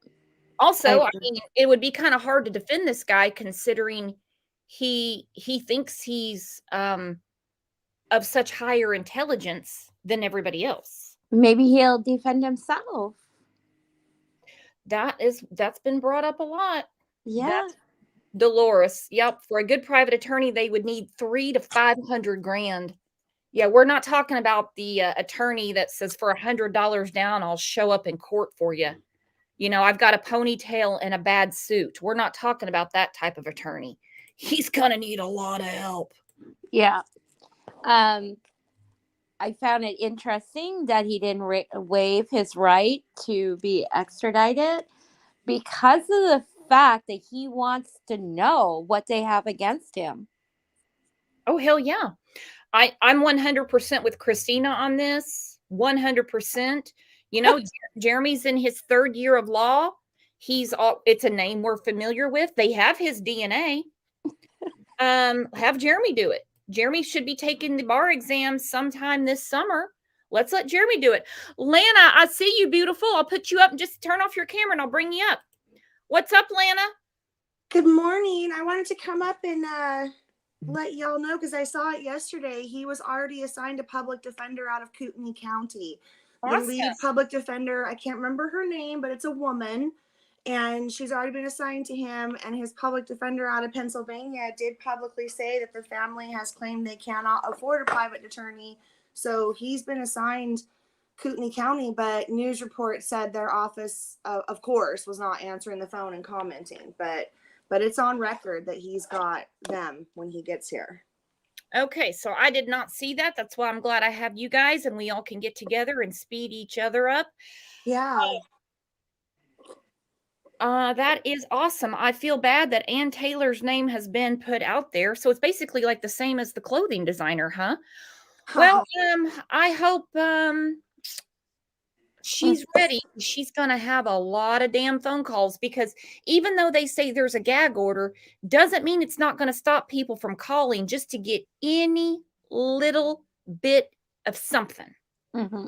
Also, I mean, it would be kind of hard to defend this guy considering he thinks he's of such higher intelligence than everybody else.
Maybe he'll defend himself.
That's been brought up a lot.
Yeah.
That's Dolores. Yep. For a good private attorney, they would need $300,000 to $500,000. Yeah, we're not talking about the attorney that says for $100 down, I'll show up in court for you. You know, I've got a ponytail and a bad suit. We're not talking about that type of attorney. He's going to need a lot of help.
Yeah. I found it interesting that he didn't waive his right to be extradited because of the fact that he wants to know what they have against him.
Oh, hell yeah. I'm 100% with Christina on this. 100%. You know, Jeremy's in his 3rd year of law. It's a name we're familiar with. They have his DNA. Have Jeremy do it. Jeremy should be taking the bar exam sometime this summer. Let's let Jeremy do it. Lana, I see you, beautiful. I'll put you up and just turn off your camera and I'll bring you up. What's up, Lana?
Good morning. I wanted to come up and let y'all know because I saw it yesterday. He was already assigned a public defender out of Kootenai County.
Awesome.
The lead public defender, I can't remember her name, but it's a woman, and she's already been assigned to him. And his public defender out of Pennsylvania did publicly say that the family has claimed they cannot afford a private attorney. So he's been assigned Kootenai County, but news reports said their office, of course, was not answering the phone and commenting. But it's on record that he's got them when he gets here.
Okay, so I did not see that. That's why I'm glad I have you guys and we all can get together and speed each other up.
Yeah.
That is awesome. I feel bad that Ann Taylor's name has been put out there. So it's basically like the same as the clothing designer, huh? Well, I hope she's ready. She's going to have a lot of damn phone calls because even though they say there's a gag order, doesn't mean it's not going to stop people from calling just to get any little bit of something.
Mm-hmm.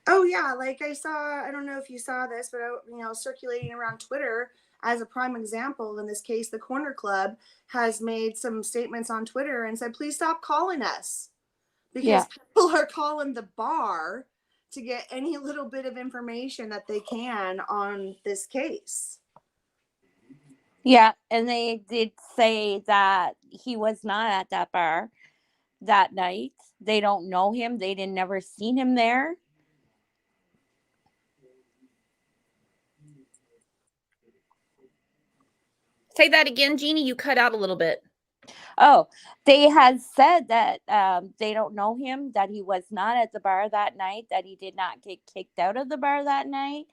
Oh, yeah. Like I don't know if you saw this, but, circulating around Twitter as a prime example, in this case, the Corner Club has made some statements on Twitter and said, please stop calling us because people are calling the bar to get any little bit of information that they can on this case.
Yeah, and they did say that he was not at that bar that night. They don't know him. They didn't never seen him there.
Say that again, Jeannie. You cut out a little bit.
Oh, they had said that they don't know him, that he was not at the bar that night, that he did not get kicked out of the bar that night.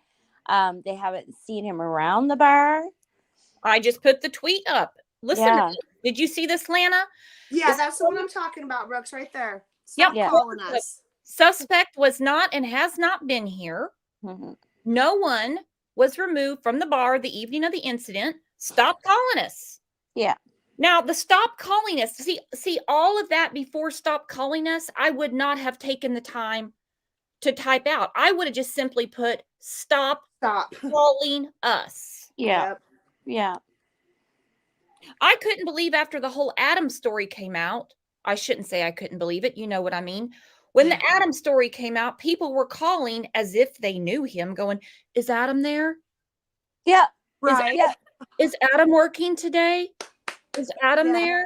They haven't seen him around the bar.
I just put the tweet up. Listen, did you see this, Lana?
Yeah, that's the one I'm talking about, Brooks, right there. Stop calling us.
Suspect was not and has not been here.
Mm-hmm.
No one was removed from the bar the evening of the incident. Stop calling us.
Yeah.
Now, the stop calling us, see all of that before stop calling us, I would not have taken the time to type out. I would have just simply put stop calling us.
Yeah. Yeah.
I couldn't believe after the whole Adam story came out. I shouldn't say I couldn't believe it. You know what I mean? When the Adam story came out, people were calling as if they knew him, going, is Adam there?
Yeah. Right.
Is Adam working today? Is Adam there?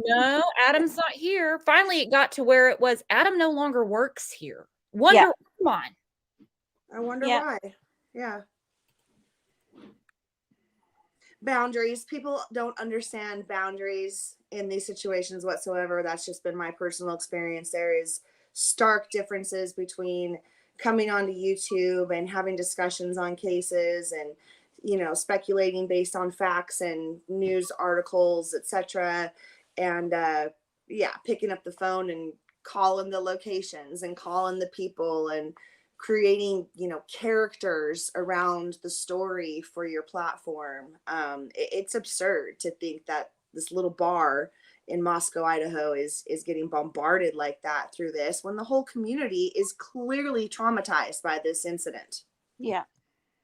No, Adam's not here. Finally, it got to where it was Adam no longer works here. Come on.
I wonder
Yeah.
why. Yeah. Boundaries. People don't understand boundaries in these situations whatsoever. That's just been my personal experience. There is stark differences between coming onto YouTube and having discussions on cases and, you know, speculating based on facts and news articles, etc. And yeah, picking up the phone and calling the locations and calling the people and creating, you know, characters around the story for your platform. It's absurd to think that this little bar in Moscow, Idaho is getting bombarded like that through this when the whole community is clearly traumatized by this incident.
Yeah.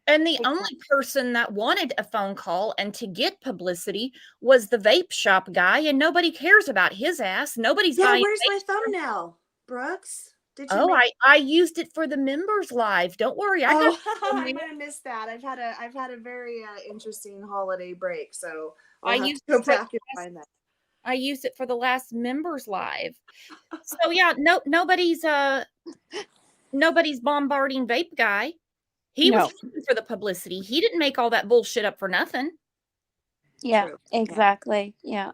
And the only person that wanted a phone call and to get publicity was the vape shop guy, and nobody cares about his ass. Nobody's
Yeah,
buying.
where's my thumbnail, Brooks? Did you?
Oh, I used it for the members live. Don't worry, I got.
I might have missed that. I've had a very interesting holiday break, so
I
I'll have
used
to go
it for
back and
the
find that.
I used it for the last members live. So yeah, nobody's bombarding vape guy. He was looking for the publicity. He didn't make all that bullshit up for nothing.
Yeah, exactly. Yeah.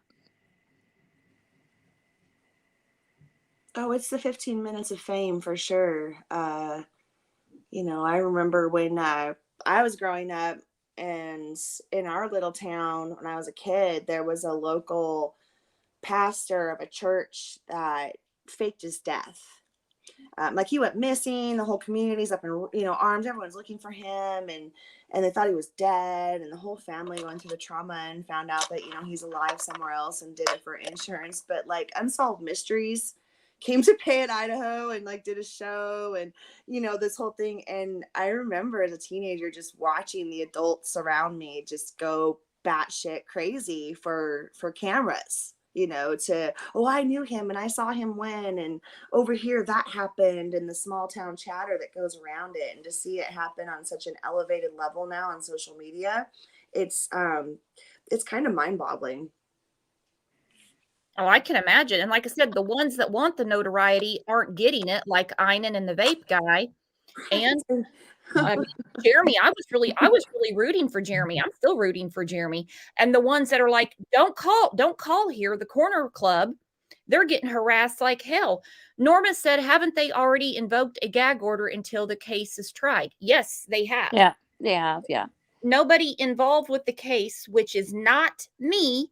Oh, it's the 15 minutes of fame for sure. You know, I remember when I was growing up and in our little town when I was a kid, there was a local pastor of a church that faked his death. Like he went missing, the whole community's up in, you know, arms, everyone's looking for him, and they thought he was dead, and the whole family went through the trauma and found out that, you know, he's alive somewhere else and did it for insurance. But like Unsolved Mysteries came to pay in Idaho and like did a show and, you know, this whole thing. And I remember as a teenager just watching the adults around me just go batshit crazy for cameras, you know, to, oh, I knew him and I saw him when, and over here that happened, and the small town chatter that goes around it. And to see it happen on such an elevated level now on social media, it's kind of mind-boggling.
Oh, I can imagine. And like I said, the ones that want the notoriety aren't getting it, like Einan and the vape guy. And Jeremy, I was really rooting for Jeremy. I'm still rooting for Jeremy. And the ones that are like, don't call here, the corner club, they're getting harassed like hell. Norma said, haven't they already invoked a gag order until the case is tried? Yes, they have.
Yeah, they have. Yeah.
Nobody involved with the case, which is not me,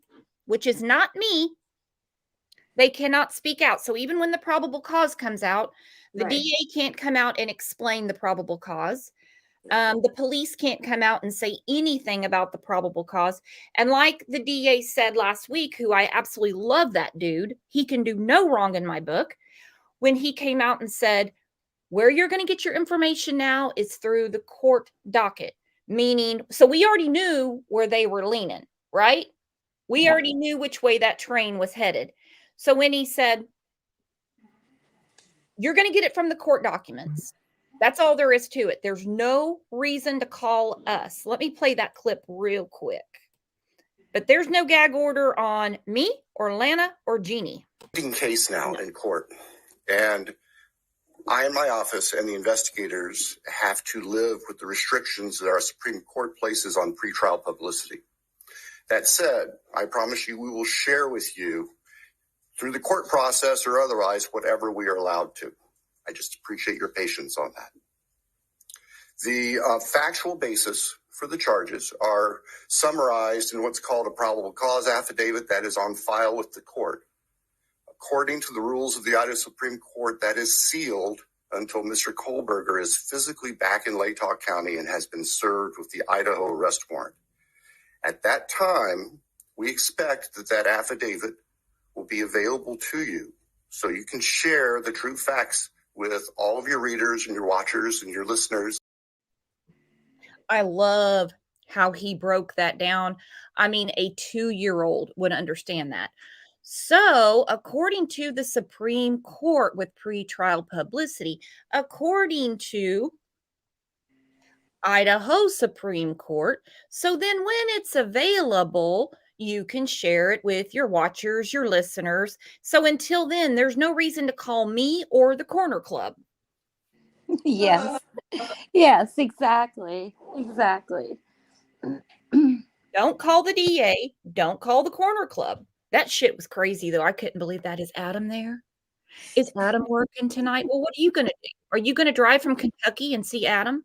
they cannot speak out. So even when the probable cause comes out, the DA can't come out and explain the probable cause. The police can't come out and say anything about the probable cause. And like the DA said last week, who I absolutely love that dude, he can do no wrong in my book, when he came out and said, where you're going to get your information now is through the court docket. Meaning, so we already knew where they were leaning, right? We already knew which way that train was headed. So when he said, you're going to get it from the court documents, that's all there is to it. There's no reason to call us. Let me play that clip real quick. But there's no gag order on me or Lana or Jeannie.
Case now in court. And I and my office and the investigators have to live with the restrictions that our Supreme Court places on pretrial publicity. That said, I promise you we will share with you through the court process or otherwise whatever we are allowed to. I just appreciate your patience on that. The factual basis for the charges are summarized in what's called a probable cause affidavit that is on file with the court. According to the rules of the Idaho Supreme Court, that is sealed until Mr. Kohberger is physically back in Latah County and has been served with the Idaho arrest warrant. At that time, we expect that affidavit will be available to you so you can share the true facts with all of your readers and your watchers and your listeners.
I love how he broke that down. I mean, a 2-year-old would understand that. So, according to the Supreme Court with pretrial publicity, according to Idaho Supreme Court, so then when it's available, you can share it with your watchers, your listeners. So until then, there's no reason to call me or the Corner Club.
Yes. Yes, exactly. Exactly.
Don't call the DA. Don't call the corner club. That shit was crazy, though. I couldn't believe that. Is Adam there? Is Adam working tonight? Well, what are you going to do? Are you going to drive from Kentucky and see Adam?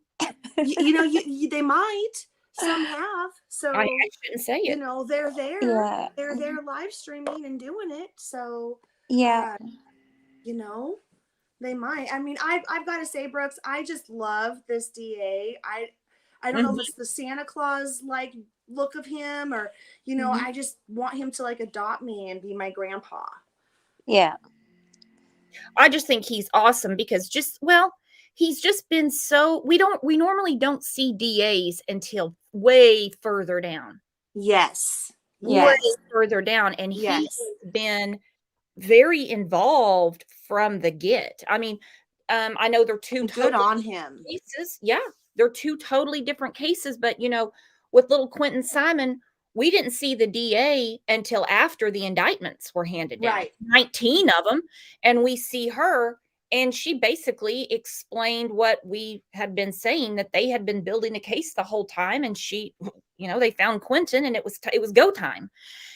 They might. Some have. So
I shouldn't say it.
they're there.
Yeah.
They're there live streaming and doing it. So
Yeah.
they might. I mean, I've got to say, Brooks, I just love this DA. I don't know if it's the Santa Claus like look of him, or I just want him to like adopt me and be my grandpa.
Yeah.
I just think he's awesome because he's just been so we normally don't see DAs until way further down.
Yes.
Way further down. And he's been very involved from the get. I mean, I know they're two
good on him
cases. Yeah, they're two totally different cases. But with little Quentin Simon, we didn't see the DA until after the indictments were handed down.
Right.
19 of them, and we see her, and she basically explained what we had been saying, that they had been building a case the whole time, and she, they found Quentin, and it was go time.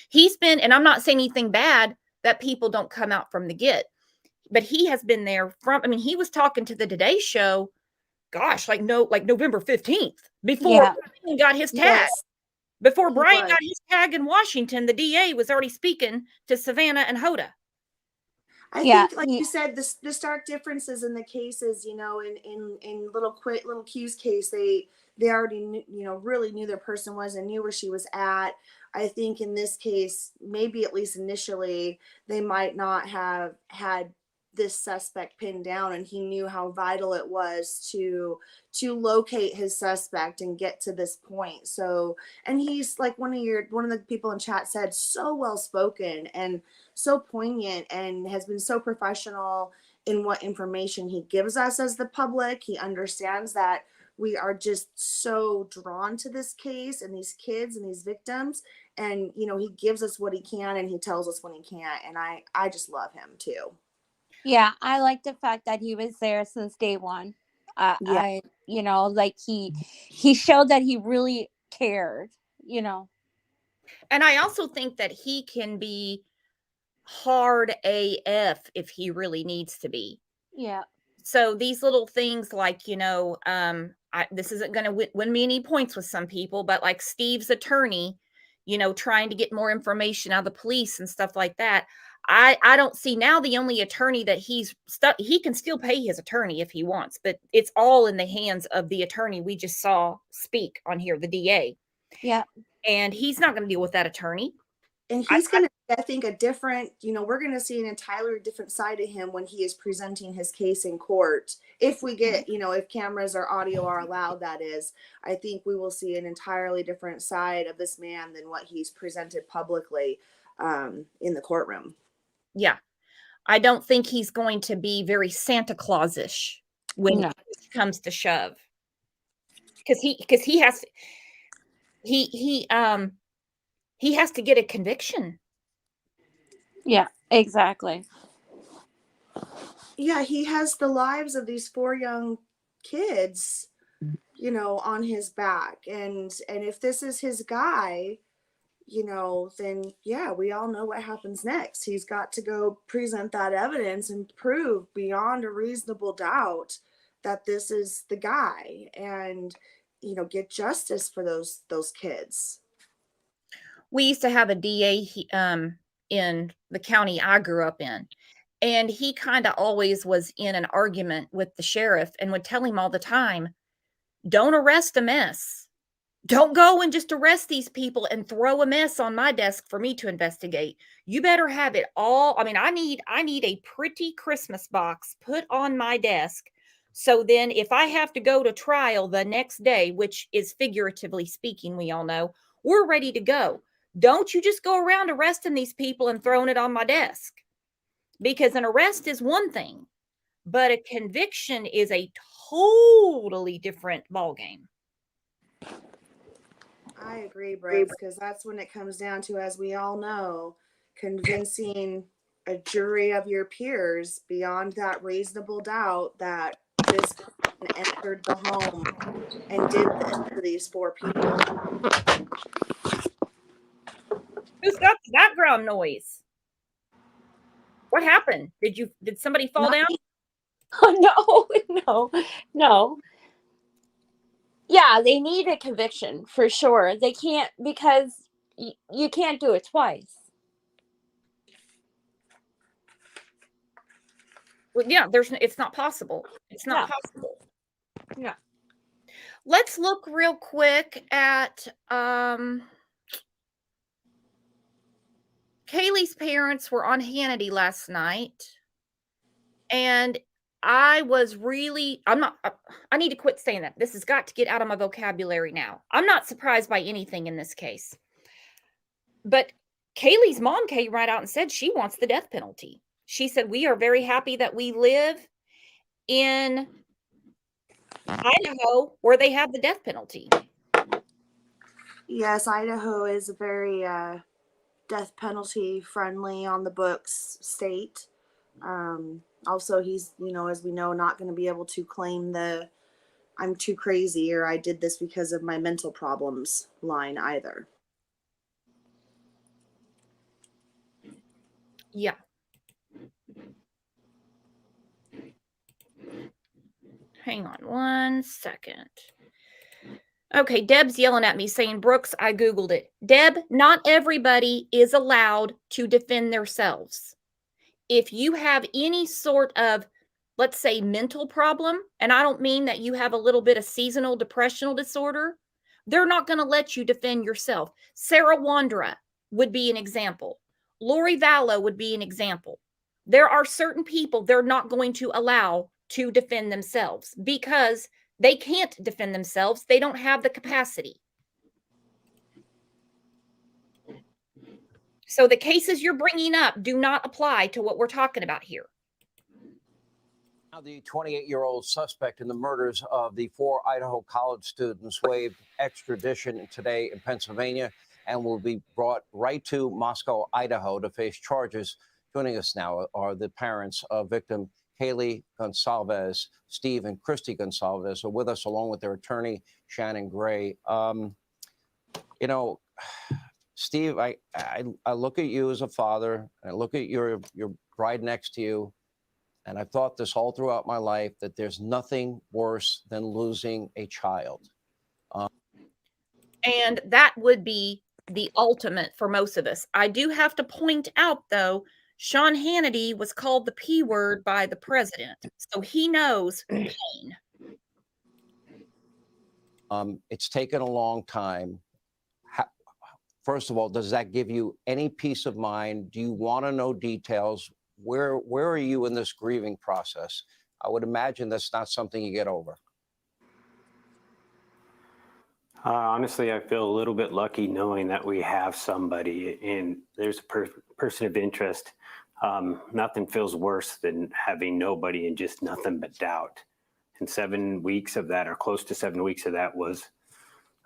He's been, and I'm not saying anything bad that people don't come out from the get, but he has been there he was talking to the Today Show, gosh, like November 15th, before he got his tag.
Yes.
Before Brian got his tag in Washington, the DA was already speaking to Savannah and Hoda.
I think, like you said, the stark differences in the cases, in little Q's case, they already knew, really knew their person was and knew where she was at. I think in this case, maybe at least initially, they might not have had this suspect pinned down, and he knew how vital it was to locate his suspect and get to this point. So, and he's like one of the people in chat said, so well spoken and so poignant, and has been so professional in what information he gives us as the public. He understands that we are just so drawn to this case and these kids and these victims, and he gives us what he can and he tells us when he can't, and I just love him too.
Yeah, I like the fact that he was there since day one. He showed that he really cared,
And I also think that he can be hard AF if he really needs to be.
Yeah.
So these little things like, this isn't going to win me any points with some people, but like Steve's attorney, trying to get more information out of the police and stuff like that. I don't see now the only attorney that he can still pay his attorney if he wants, but it's all in the hands of the attorney we just saw speak on here, the DA.
Yeah.
And he's not going to deal with that attorney.
And he's going to, I think, a different, we're going to see an entirely different side of him when he is presenting his case in court. If we get, if cameras or audio are allowed, that is, I think we will see an entirely different side of this man than what he's presented publicly in the courtroom.
Yeah. I don't think he's going to be very Santa Claus-ish when it comes to shove. Because he has to get a conviction.
Yeah, exactly.
Yeah, he has the lives of these 4 young kids, on his back. And if this is his guy, then we all know what happens next. He's got to go present that evidence and prove beyond a reasonable doubt that this is the guy, and, get justice for those kids.
We used to have a DA in the county I grew up in, and he kind of always was in an argument with the sheriff and would tell him all the time, don't arrest a mess. Don't go and just arrest these people and throw a mess on my desk for me to investigate. You better have it all. I mean, I need a pretty Christmas box put on my desk. So then if I have to go to trial the next day, which is figuratively speaking, we all know, we're ready to go. Don't you just go around arresting these people and throwing it on my desk. Because an arrest is one thing, but a conviction is a totally different ballgame.
I agree, Brooks, because that's when it comes down to, as we all know, convincing a jury of your peers beyond that reasonable doubt that this person entered the home and did this to these 4 people.
Who's got the background noise? What happened? Did somebody fall down?
Oh, no. Yeah, they need a conviction for sure. They can't, because you can't do it twice.
Well, yeah, it's not possible. It's not possible.
Yeah.
Let's look real quick at Kaylee's parents were on Hannity last night, and I need to quit saying that. This has got to get out of my vocabulary now. I'm not surprised by anything in this case. But Kaylee's mom came right out and said she wants the death penalty. She said, we are very happy that we live in Idaho where they have the death penalty.
Yes, Idaho is a very death penalty friendly on the books state. Also, he's, as we know, not going to be able to claim the I'm too crazy or I did this because of my mental problems line either.
Yeah. Hang on 1 second. Okay, Deb's yelling at me saying, Brooks, I Googled it. Deb, not everybody is allowed to defend themselves. If you have any sort of, let's say, mental problem, and I don't mean that you have a little bit of seasonal depressional disorder, they're not going to let you defend yourself. Sarah Wandra would be an example. Lori Vallow would be an example. There are certain people they're not going to allow to defend themselves because they can't defend themselves. They don't have the capacity. So the cases you're bringing up do not apply to what we're talking about here.
Now, the 28-year-old suspect in the murders of the 4 Idaho college students waived extradition today in Pennsylvania and will be brought right to Moscow, Idaho to face charges. Joining us now are the parents of victim Kaylee Goncalves. Steve and Christy Goncalves are with us along with their attorney, Shannon Gray. Steve, I look at you as a father, I look at your bride next to you, and I've thought this all throughout my life that there's nothing worse than losing a child.
And that would be the ultimate for most of us. I do have to point out, though, Sean Hannity was called the P word by the president, so he knows pain.
It's taken a long time. First of all, does that give you any peace of mind? Do you want to know details? Where are you in this grieving process? I would imagine that's not something you get over.
Honestly, I feel a little bit lucky knowing that we have somebody and there's a person of interest. Nothing feels worse than having nobody and just nothing but doubt. And 7 weeks of that, or close to 7 weeks of that, was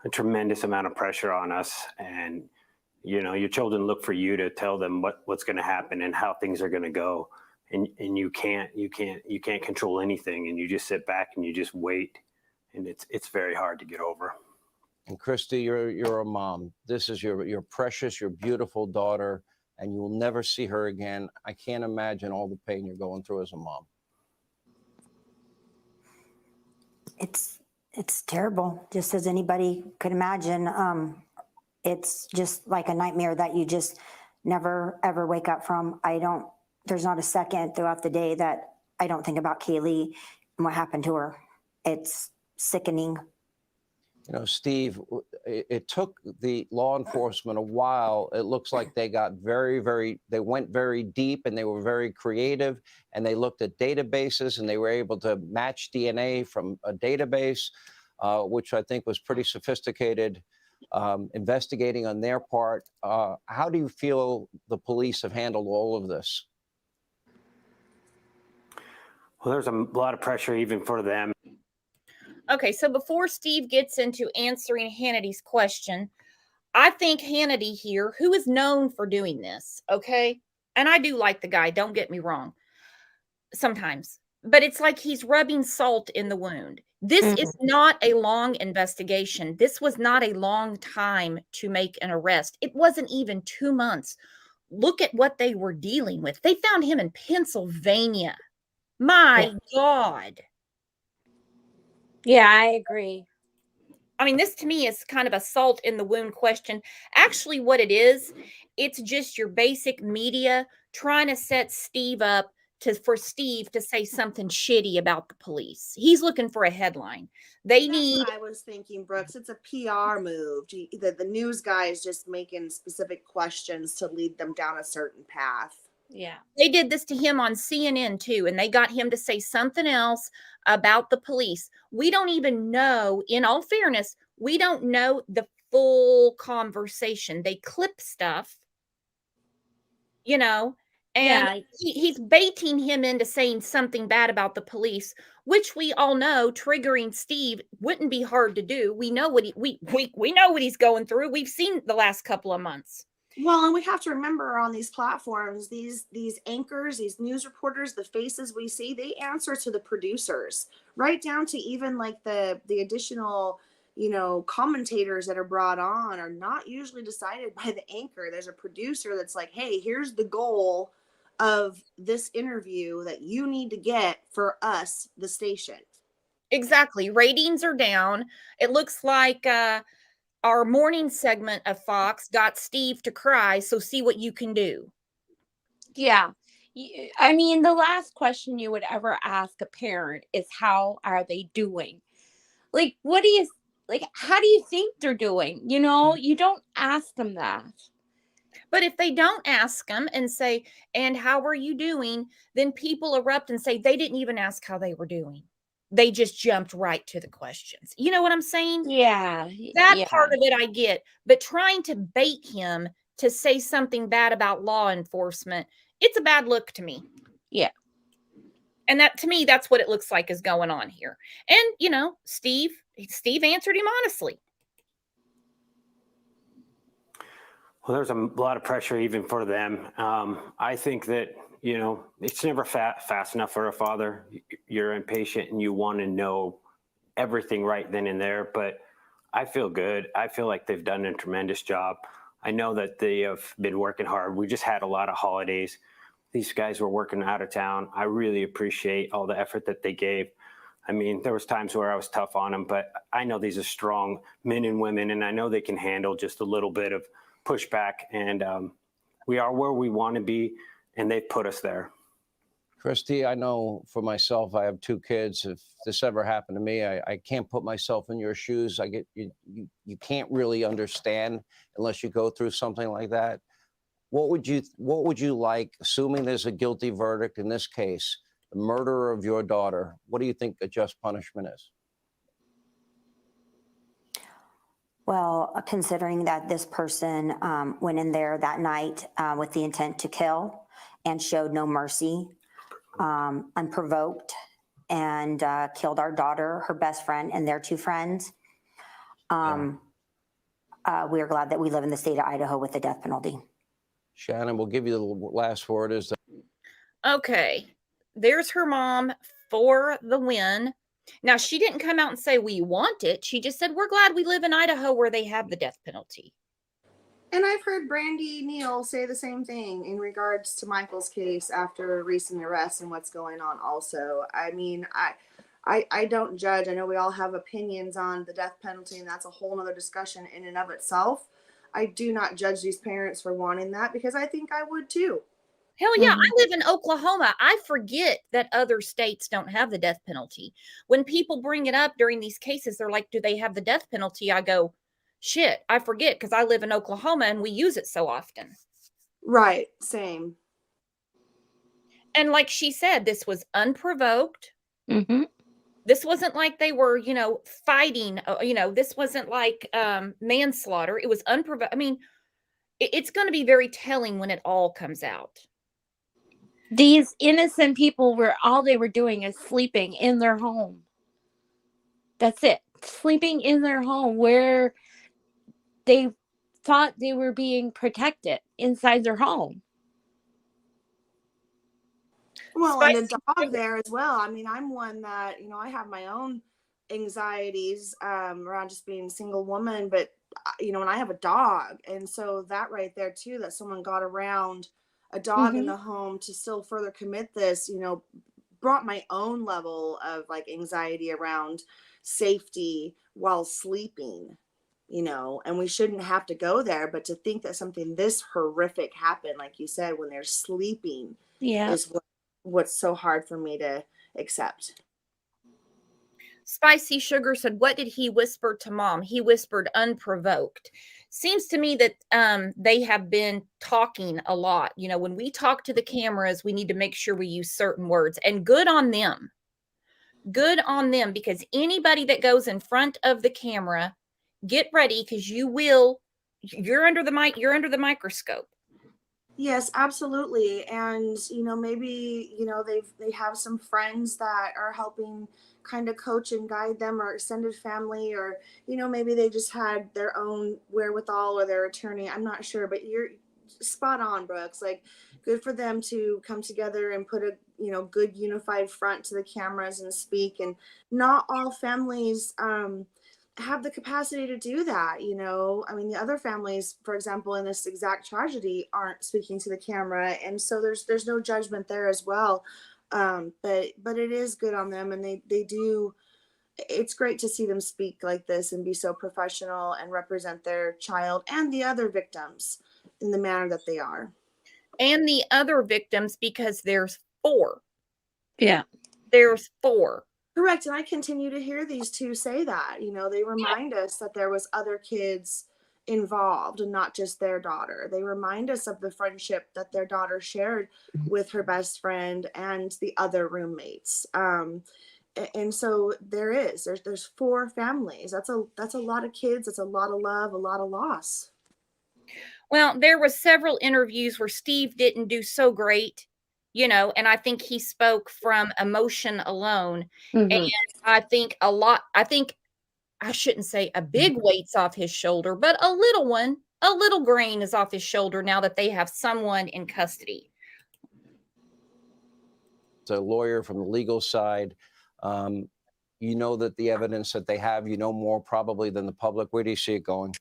a tremendous amount of pressure on us. And, your children look for you to tell them what's going to happen and how things are going to go. And you can't control anything. And you just sit back and you just wait. And it's very hard to get over.
And Christy, you're a mom. This is your precious, your beautiful daughter, and you will never see her again. I can't imagine all the pain you're going through as a mom.
It's terrible, just as anybody could imagine. It's just like a nightmare that you just never, ever wake up from. There's not a second throughout the day that I don't think about Kaylee and what happened to her. It's sickening.
Steve, it took the law enforcement a while. It looks like they got they went very deep and they were very creative, and they looked at databases and they were able to match DNA from a database, which I think was pretty sophisticated investigating on their part. How do you feel the police have handled all of this?
Well, there's a lot of pressure even for them.
Okay, so before Steve gets into answering Hannity's question, I think Hannity here, who is known for doing this, okay? And I do like the guy, don't get me wrong, sometimes. but it's like he's rubbing salt in the wound. This is not a long investigation. This was not a long time to make an arrest. It wasn't even 2 months. Look at what they were dealing with. They found him in Pennsylvania. My God.
Yeah, I agree.
I mean, this to me is kind of a salt in the wound question. Actually, what it is, it's just your basic media trying to set Steve up for Steve to say something shitty about the police. He's looking for a headline. That's
what I was thinking, Brooks. It's a PR move. The news guy is just making specific questions to lead them down a certain path.
Yeah.
They did this to him on CNN too, and they got him to say something else about the police. We don't even know, in all fairness, we don't know the full conversation. They clip stuff, and he's baiting him into saying something bad about the police, which we all know triggering Steve wouldn't be hard to do. We know what we know what he's going through. We've seen the last couple of months.
Well, and we have to remember on these platforms, these anchors, these news reporters, the faces we see, they answer to the producers, right down to even like the additional, commentators that are brought on are not usually decided by the anchor. There's a producer that's like, hey, here's the goal of this interview that you need to get for us, the station.
Exactly. Ratings are down. It looks like our morning segment of Fox got Steve to cry, so see what you can do.
Yeah. I mean, the last question you would ever ask a parent is, how are they doing? Like, how do you think they're doing? You don't ask them that.
But if they don't ask them and say, and how are you doing? Then people erupt and say they didn't even ask how they were doing. They just jumped right to the questions. You know what I'm saying?
Yeah.
That part of it I get. But trying to bait him to say something bad about law enforcement, it's a bad look to me.
Yeah.
And that, to me, that's what it looks like is going on here. And, Steve answered him honestly.
Well, there's a lot of pressure even for them. I think that, it's never fast enough for a father. You're impatient and you want to know everything right then and there. But I feel good. I feel like they've done a tremendous job. I know that they have been working hard. We just had a lot of holidays. These guys were working out of town. I really appreciate all the effort that they gave. I mean, there was times where I was tough on them, but I know these are strong men and women, and I know they can handle just a little bit of pushback. And we are where we want to be, and they've put us there.
Christy, I know for myself, I have 2 kids. If this ever happened to me, I can't put myself in your shoes. You can't really understand unless you go through something like that. What would you like, assuming there's a guilty verdict in this case, the murderer of your daughter, what do you think a just punishment is?
Well, considering that this person went in there that night with the intent to kill and showed no mercy, unprovoked, and killed our daughter, her best friend, and their 2 friends, we are glad that we live in the state of Idaho with the death penalty.
Shannon, we'll give you the last word.
Okay. There's her mom for the win. Now, she didn't come out and say we want it. She just said, we're glad we live in Idaho where they have the death penalty.
And I've heard Brandy Neal say the same thing in regards to Michael's case after a recent arrest and what's going on also. I mean, I don't judge. I know we all have opinions on the death penalty, and that's a whole nother discussion in and of itself. I do not judge these parents for wanting that, because I think I would too.
Hell yeah, I live in Oklahoma. I forget that other states don't have the death penalty. When people bring it up during these cases, they're like, do they have the death penalty? I go, shit, I forget, because I live in Oklahoma and we use it so often.
Right, same.
And like she said, this was unprovoked.
Mm-hmm.
This wasn't like they were, fighting. This wasn't like manslaughter. It was unprovoked. I mean, it's going to be very telling when it all comes out.
These innocent people all they were doing is sleeping in their home. That's it. Sleeping in their home where they thought they were being protected inside their home.
Well, and a
Spicy
dog
sugar.
there as well. I mean, I'm one that, I have my own anxieties around just being a single woman, but and I have a dog. And so that right there too, that someone got around a dog in
Mhm.
the home to still further commit this, brought my own level of like anxiety around safety while sleeping, and we shouldn't have to go there, but to think that something this horrific happened, like you said, when they're sleeping
Yeah.
is what's so hard for me to accept.
Spicy Sugar said, what did he whisper to mom? He whispered unprovoked. Seems to me that they have been talking a lot. When we talk to the cameras, we need to make sure we use certain words, and good on them. Good on them, because anybody that goes in front of the camera, get ready, because you're under the microscope.
Yes, absolutely. And maybe they have some friends that are helping kind of coach and guide them, or extended family, or maybe they just had their own wherewithal, or their attorney. I'm not sure, but you're spot on, Brooks. Like, good for them to come together and put a good unified front to the cameras and speak. And not all families have the capacity to do that. I mean, the other families, for example, in this exact tragedy, aren't speaking to the camera, and so there's no judgment there as well. But it is good on them, and they do. It's great to see them speak like this and be so professional and represent their child and the other victims in the manner that they are.
And the other victims, because there's 4.
Yeah.
There's 4.
Correct. And I continue to hear these two say that. They remind us that there was other kids involved and not just their daughter. They remind us of the friendship that their daughter shared with her best friend and the other roommates. And so there's 4 families. That's a lot of kids. That's a lot of love, a lot of loss.
Well, there was several interviews where Steve didn't do so great, and I think he spoke from emotion alone.
Mhm.
And I think I shouldn't say a big weight's off his shoulder, but a little grain is off his shoulder now that they have someone in custody.
As a lawyer from the legal side, you know that the evidence that they have, more probably than the public. Where do you see it going?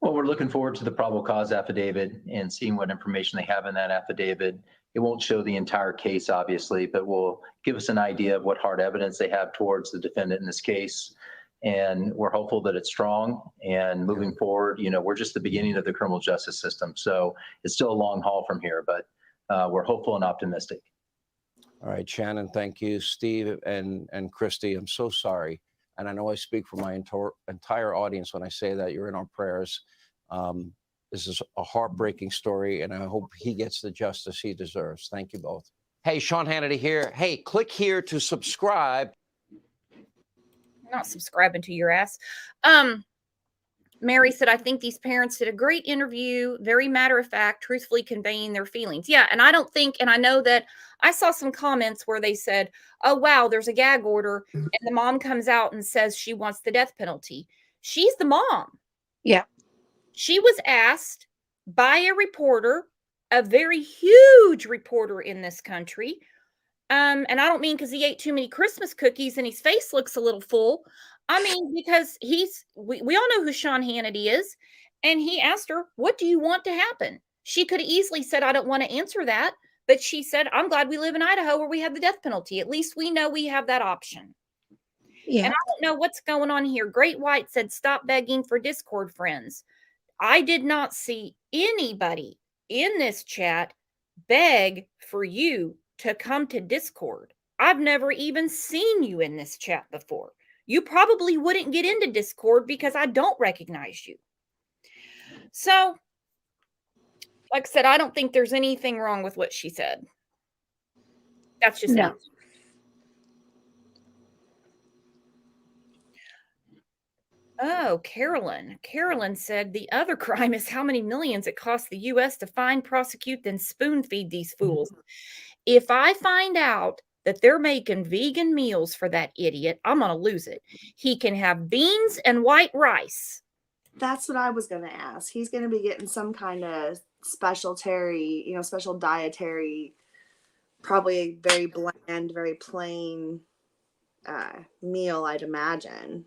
Well, we're looking forward to the probable cause affidavit and seeing what information they have in that affidavit. It won't show the entire case, obviously, but will give us an idea of what hard evidence they have towards the defendant in this case. And we're hopeful that it's strong. And moving forward, we're just the beginning of the criminal justice system. So it's still a long haul from here, but we're hopeful and optimistic.
All right, Shannon, thank you. Steve and Christy, I'm so sorry. And I know I speak for my entire audience when I say that you're in our prayers. This is a heartbreaking story, and I hope he gets the justice he deserves. Thank you both. Hey, Sean Hannity here. Hey, click here to subscribe.
I'm not subscribing to your ass. Mary said, I think these parents did a great interview, very matter of fact, truthfully conveying their feelings. Yeah, and I don't think, and I know that I saw some comments where they said, oh, wow, there's a gag order, and the mom comes out and says she wants the death penalty. She's the mom.
Yeah.
She was asked by a reporter, a very huge reporter in this country, and I don't mean because he ate too many Christmas cookies and his face looks a little full. I mean, because we all know who Sean Hannity is. And he asked her, what do you want to happen? She could have easily said, I don't want to answer that. But she said, I'm glad we live in Idaho where we have the death penalty. At least we know we have that option.
Yeah.
And I don't know what's going on here. Great White said, stop begging for Discord friends. I did not see anybody in this chat beg for you to come to Discord. I've never even seen you in this chat before. You probably wouldn't get into Discord because I don't recognize you. So, like I said, I don't think there's anything wrong with what she said. That's just
No.
me. Oh, Carolyn. Carolyn said the other crime is how many millions it costs the U.S. to find, prosecute, then spoon feed these fools. If I find out that they're making vegan meals for that idiot, I'm going to lose it. He can have beans and white rice.
That's what I was going to ask. He's going to be getting some kind of special dietary probably a very bland, very plain meal, I'd imagine.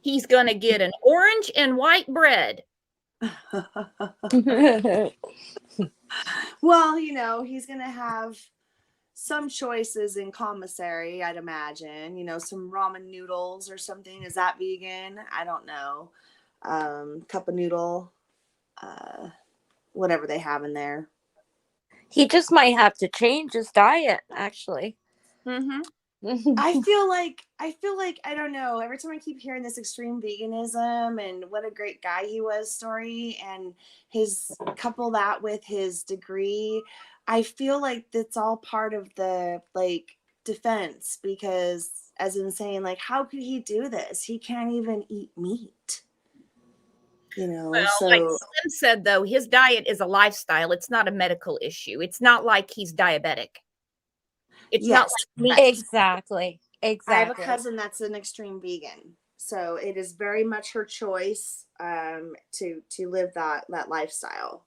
He's going to get an orange and white bread.
Well, you know, he's going to have some choices in commissary, I'd imagine. You know, some ramen noodles or something. Is that vegan? I don't know. Cup of noodle, whatever they have in there.
He just might have to change his diet, actually.
Mm-hmm.
I feel like I don't know. Every time I keep hearing this extreme veganism and what a great guy he was story, and his couple that with his degree, I feel like that's all part of the like defense, because as in saying like, how could he do this? He can't even eat meat. You know,
well,
so
like Slim said, though, his diet is a lifestyle. It's not a medical issue. It's not like he's diabetic. It's not like meat.
Exactly.
I have a cousin that's an extreme vegan, so it is very much her choice to live that lifestyle.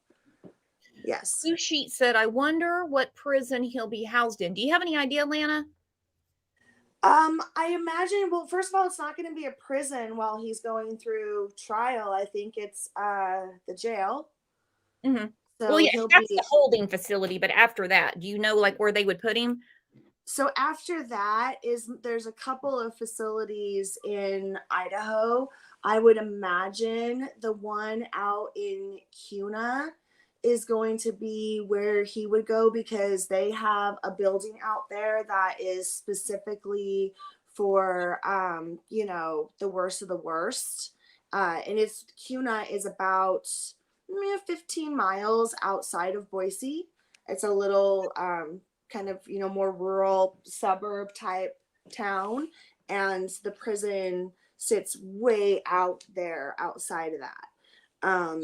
Yes.
Blue Sheet said, I wonder what prison he'll be housed in. Do you have any idea, Lana?
I imagine, well, first of all, it's not going to be a prison while he's going through trial. I think it's the jail.
Mm-hmm.
So
well, yeah,
he'll
that's
be
the holding facility, but after that, do you know like where they would put him?
So after that there's a couple of facilities in Idaho. I would imagine the one out in Kuna is going to be where he would go, because they have a building out there that is specifically for you know, the worst of the worst. And it's Kuna is about 15 miles outside of Boise. It's a little kind of, you know, more rural suburb type town, and the prison sits way out there outside of that.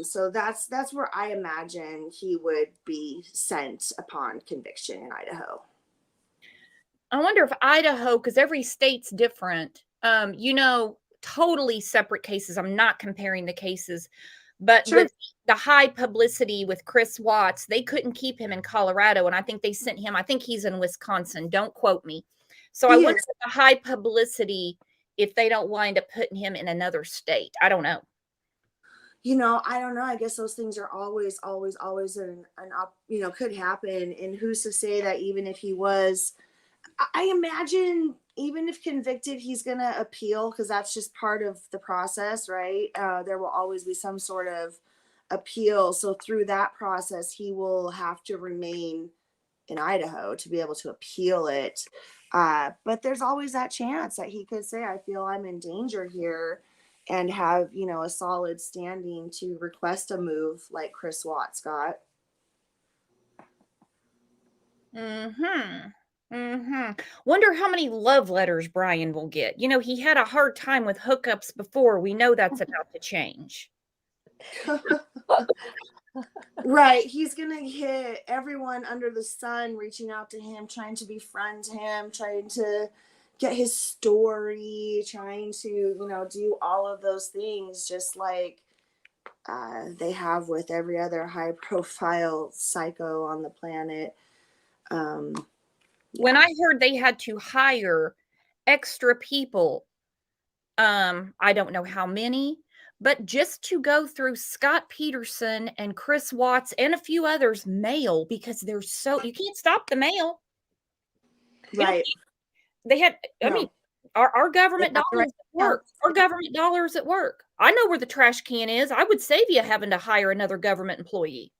So that's where I imagine he would be sent upon conviction in Idaho.
I wonder if Idaho, because every state's different, you know, totally separate cases. I'm not comparing the cases, but
Sure.
with the high publicity with Chris Watts, they couldn't keep him in Colorado. And I think they sent him, I think he's in Wisconsin. Don't quote me. So I wonder if the high publicity, if they don't wind up putting him in another state. I don't know.
You know, I don't know. I guess those things are always you know, could happen. And who's to say that even if he was, I imagine even if convicted, he's going to appeal, because that's just part of the process, right? There will always be some sort of appeal. So through that process, he will have to remain in Idaho to be able to appeal it. But there's always that chance that he could say, I feel I'm in danger here, and have, you know, a solid standing to request a move like Chris Watts got.
Mm-hmm. Mm-hmm. Wonder how many love letters Brian will get. You know, he had a hard time with hookups before. We know that's about to change.
Right. He's going to hit everyone under the sun reaching out to him, trying to befriend him, trying to get his story, trying to, you know, do all of those things, just like they have with every other high profile psycho on the planet.
When I heard they had to hire extra people, I don't know how many, but just to go through Scott Peterson and Chris Watts and a few others mail, because they're so, you can't stop the mail.
Right.
They had, I mean, our government dollars at work. Our government dollars at work. I know where the trash can is. I would save you having to hire another government employee.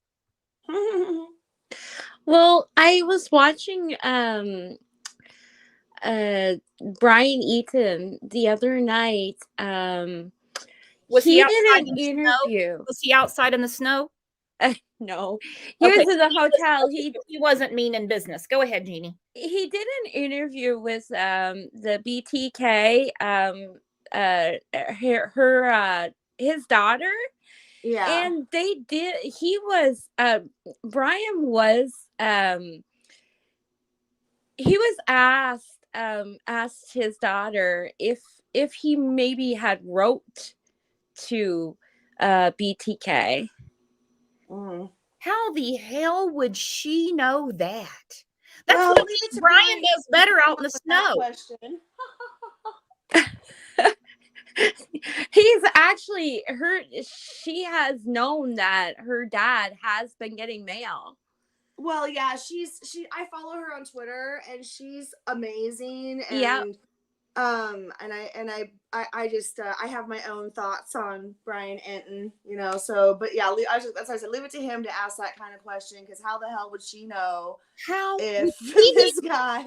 Well, I was watching Brian Eaton the other night.
Was
he
he
did
outside
an
in the
interview.
snow? Was he outside in the snow?
No, he was in the hotel.
He wasn't meaning business. Go ahead, Jeannie.
He did an interview with the BTK, his daughter.
Yeah.
And they did, Brian was, he was asked his daughter if he maybe had wrote to BTK.
How the hell would she know that? That's
Well,
what
leave it to
Brian
Brian
does better out in the
with that
snow.
question.
He's actually she has known that her dad has been getting mail.
Well, yeah, I follow her on Twitter and she's amazing. And
Yep.
I just I have my own thoughts on Brian Enton, so but yeah, that's why I said leave it to him to ask that kind of question, because how the hell would she know if this guy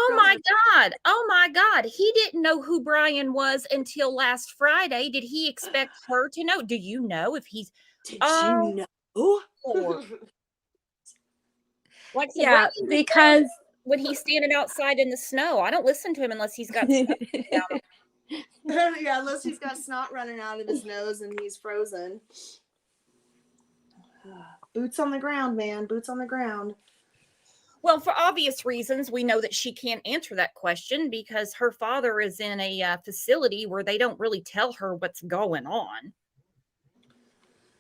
Oh my God. He didn't know who Brian was until last Friday. Did he expect her to know? Do you know if he's
Did you know?
Lord. Like
Yeah, because
when he's standing outside in the snow, I don't listen to him unless he's got snow down.
Yeah, unless he's got snot running out of his nose and he's frozen. Boots on the ground, man. Boots on the ground.
Well, for obvious reasons, we know that she can't answer that question because her father is in a facility where they don't really tell her what's going on.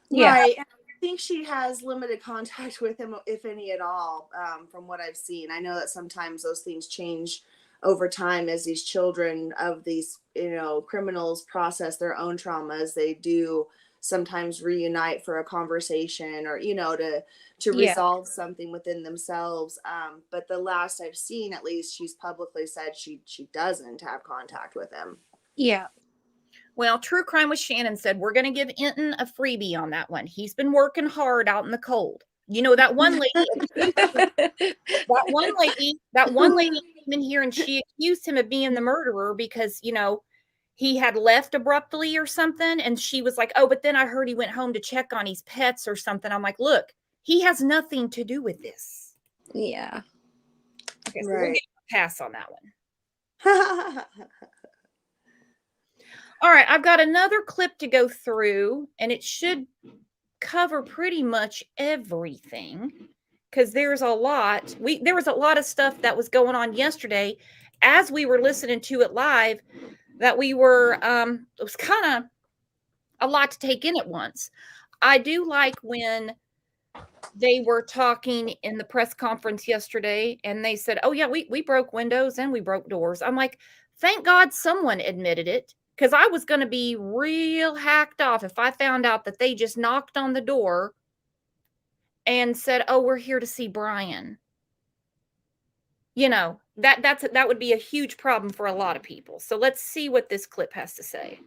Yeah.
Right. I think she has limited contact with him, if any at all, from what I've seen. I know that sometimes those things change over time as these children of these, criminals process their own traumas. They do sometimes reunite for a conversation or, to resolve something within themselves. But the last I've seen, at least, she's publicly said she doesn't have contact with him.
Yeah.
Well, True Crime with Shannon said, we're going to give Enton a freebie on that one. He's been working hard out in the cold. That one lady, that one lady came in here and she accused him of being the murderer because, he had left abruptly or something. And she was like, oh, but then I heard he went home to check on his pets or something. I'm like, look, he has nothing to do with this.
Yeah.
Okay, so we'll get a pass on that one. All right, I've got another clip to go through, and it should cover pretty much everything because there's a lot. There was a lot of stuff that was going on yesterday as we were listening to it live that we were, it was kind of a lot to take in at once. I do like when they were talking in the press conference yesterday and they said, oh yeah, we broke windows and we broke doors. I'm like, thank God someone admitted it, because I was going to be real hacked off if I found out that they just knocked on the door and said, oh, we're here to see Brian. That would be a huge problem for a lot of people. So let's see what this clip has to say.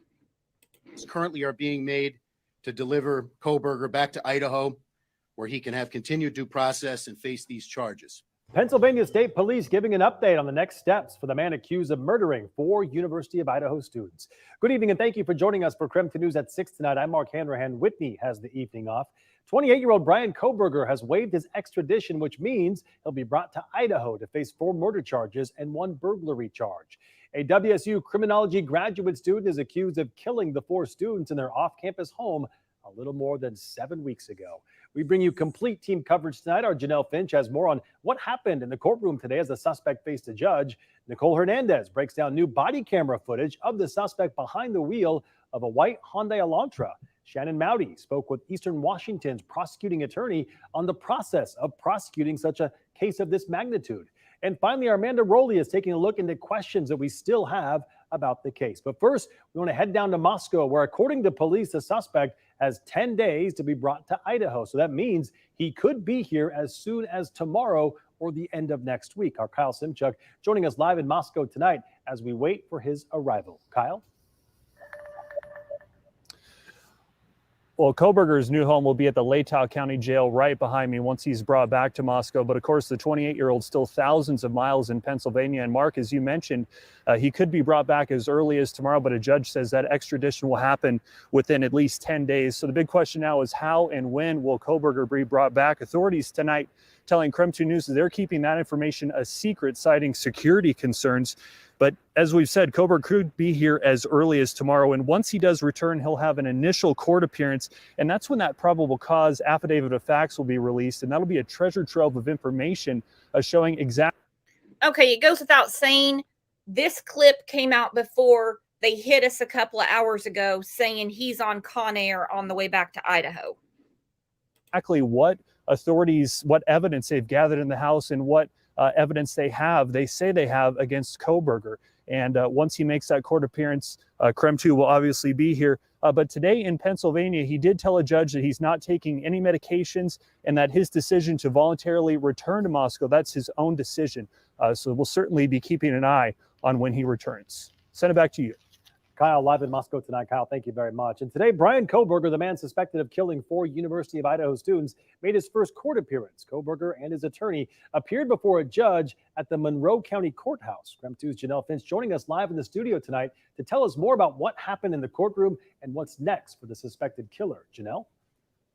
Currently are being made to deliver Kohberger back to Idaho, where he can have continued due process and face these charges.
Pennsylvania State Police giving an update on the next steps for the man accused of murdering 4 University of Idaho students. Good evening and thank you for joining us for Krempton News at 6 tonight. I'm Mark Hanrahan. Whitney has the evening off. 28-year-old Brian Kohberger has waived his extradition, which means he'll be brought to Idaho to face 4 murder charges and 1 burglary charge. A WSU criminology graduate student is accused of killing the 4 students in their off-campus home a little more than 7 weeks ago. We bring you complete team coverage tonight. Our Janelle Finch has more on what happened in the courtroom today as the suspect faced a judge. Nicole Hernandez breaks down new body camera footage of the suspect behind the wheel of a white Hyundai Elantra. Shannon Mowdy spoke with Eastern Washington's prosecuting attorney on the process of prosecuting such a case of this magnitude. And finally, Amanda Rowley is taking a look into questions that we still have about the case. But first, we want to head down to Moscow, where according to police, the suspect has 10 days to be brought to Idaho. So that means he could be here as soon as tomorrow or the end of next week. Our Kyle Simchuk joining us live in Moscow tonight as we wait for his arrival. Kyle?
Well, Kohberger's new home will be at the Latah County Jail right behind me once he's brought back to Moscow. But of course, the 28-year-old still thousands of miles in Pennsylvania. And Mark, as you mentioned, he could be brought back as early as tomorrow, but a judge says that extradition will happen within at least 10 days. So the big question now is how and when will Kohberger be brought back? Authorities tonight telling Krempton News that they're keeping that information a secret, citing security concerns. But as we've said, Kohberger could be here as early as tomorrow. And once he does return, he'll have an initial court appearance. And that's when that probable cause affidavit of facts will be released. And that'll be a treasure trove of information showing exactly.
Okay, it goes without saying, this clip came out before they hit us a couple of hours ago saying he's on ConAir on the way back to Idaho.
Exactly what authorities, what evidence they've gathered in the house and what evidence they say they have against Kohberger. And once he makes that court appearance, Krem 2 will obviously be here. But today in Pennsylvania, he did tell a judge that he's not taking any medications and that his decision to voluntarily return to Moscow, that's his own decision. So we'll certainly be keeping an eye on when he returns. Send it back to you.
Kyle, live in Moscow tonight. Kyle, thank you very much. And today, Brian Kohberger, the man suspected of killing 4 University of Idaho students, made his first court appearance. Kohberger and his attorney appeared before a judge at the Monroe County Courthouse. Krem 2's Janelle Finch joining us live in the studio tonight to tell us more about what happened in the courtroom and what's next for the suspected killer. Janelle?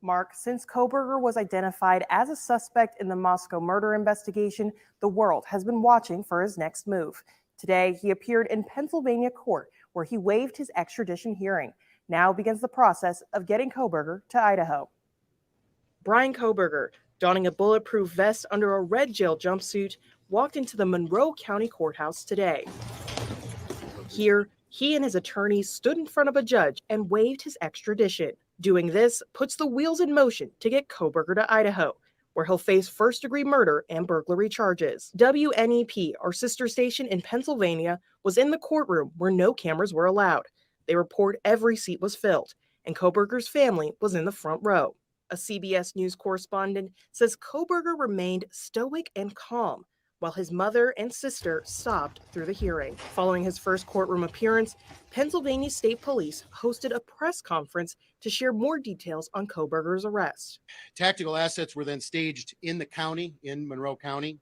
Mark, since Kohberger was identified as a suspect in the Moscow murder investigation, the world has been watching for his next move. Today, he appeared in Pennsylvania court, where he waived his extradition hearing. Now begins the process of getting Kohberger to Idaho. Brian Kohberger, donning a bulletproof vest under a red jail jumpsuit, walked into the Monroe County Courthouse today. Here, he and his attorneys stood in front of a judge and waived his extradition. Doing this puts the wheels in motion to get Kohberger to Idaho, where he'll face first-degree murder and burglary charges. WNEP, our sister station in Pennsylvania, was in the courtroom where no cameras were allowed. They report every seat was filled, and Kohberger's family was in the front row. A CBS News correspondent says Kohberger remained stoic and calm, while his mother and sister sobbed through the hearing. Following his first courtroom appearance, Pennsylvania State Police hosted a press conference to share more details on Kohberger's arrest.
Tactical assets were then staged in the county, in Monroe County,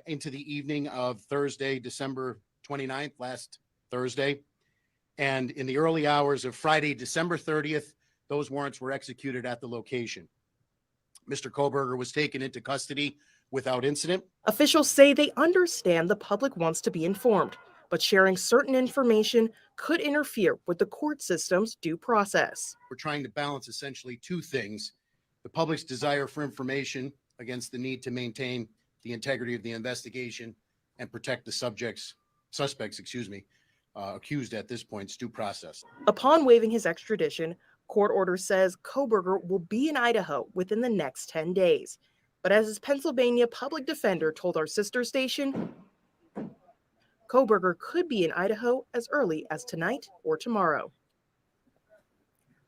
into the evening of Thursday, December 29th, last Thursday. And in the early hours of Friday, December 30th, those warrants were executed at the location. Mr. Kohberger was taken into custody without incident.
Officials say they understand the public wants to be informed, but sharing certain information could interfere with the court system's due process.
We're trying to balance essentially 2 things: the public's desire for information against the need to maintain the integrity of the investigation and protect the suspects, accused at this point's due process.
Upon waiving his extradition, court order says Kohberger will be in Idaho within the next 10 days. But as his Pennsylvania public defender told our sister station, Kohberger could be in Idaho as early as tonight or tomorrow.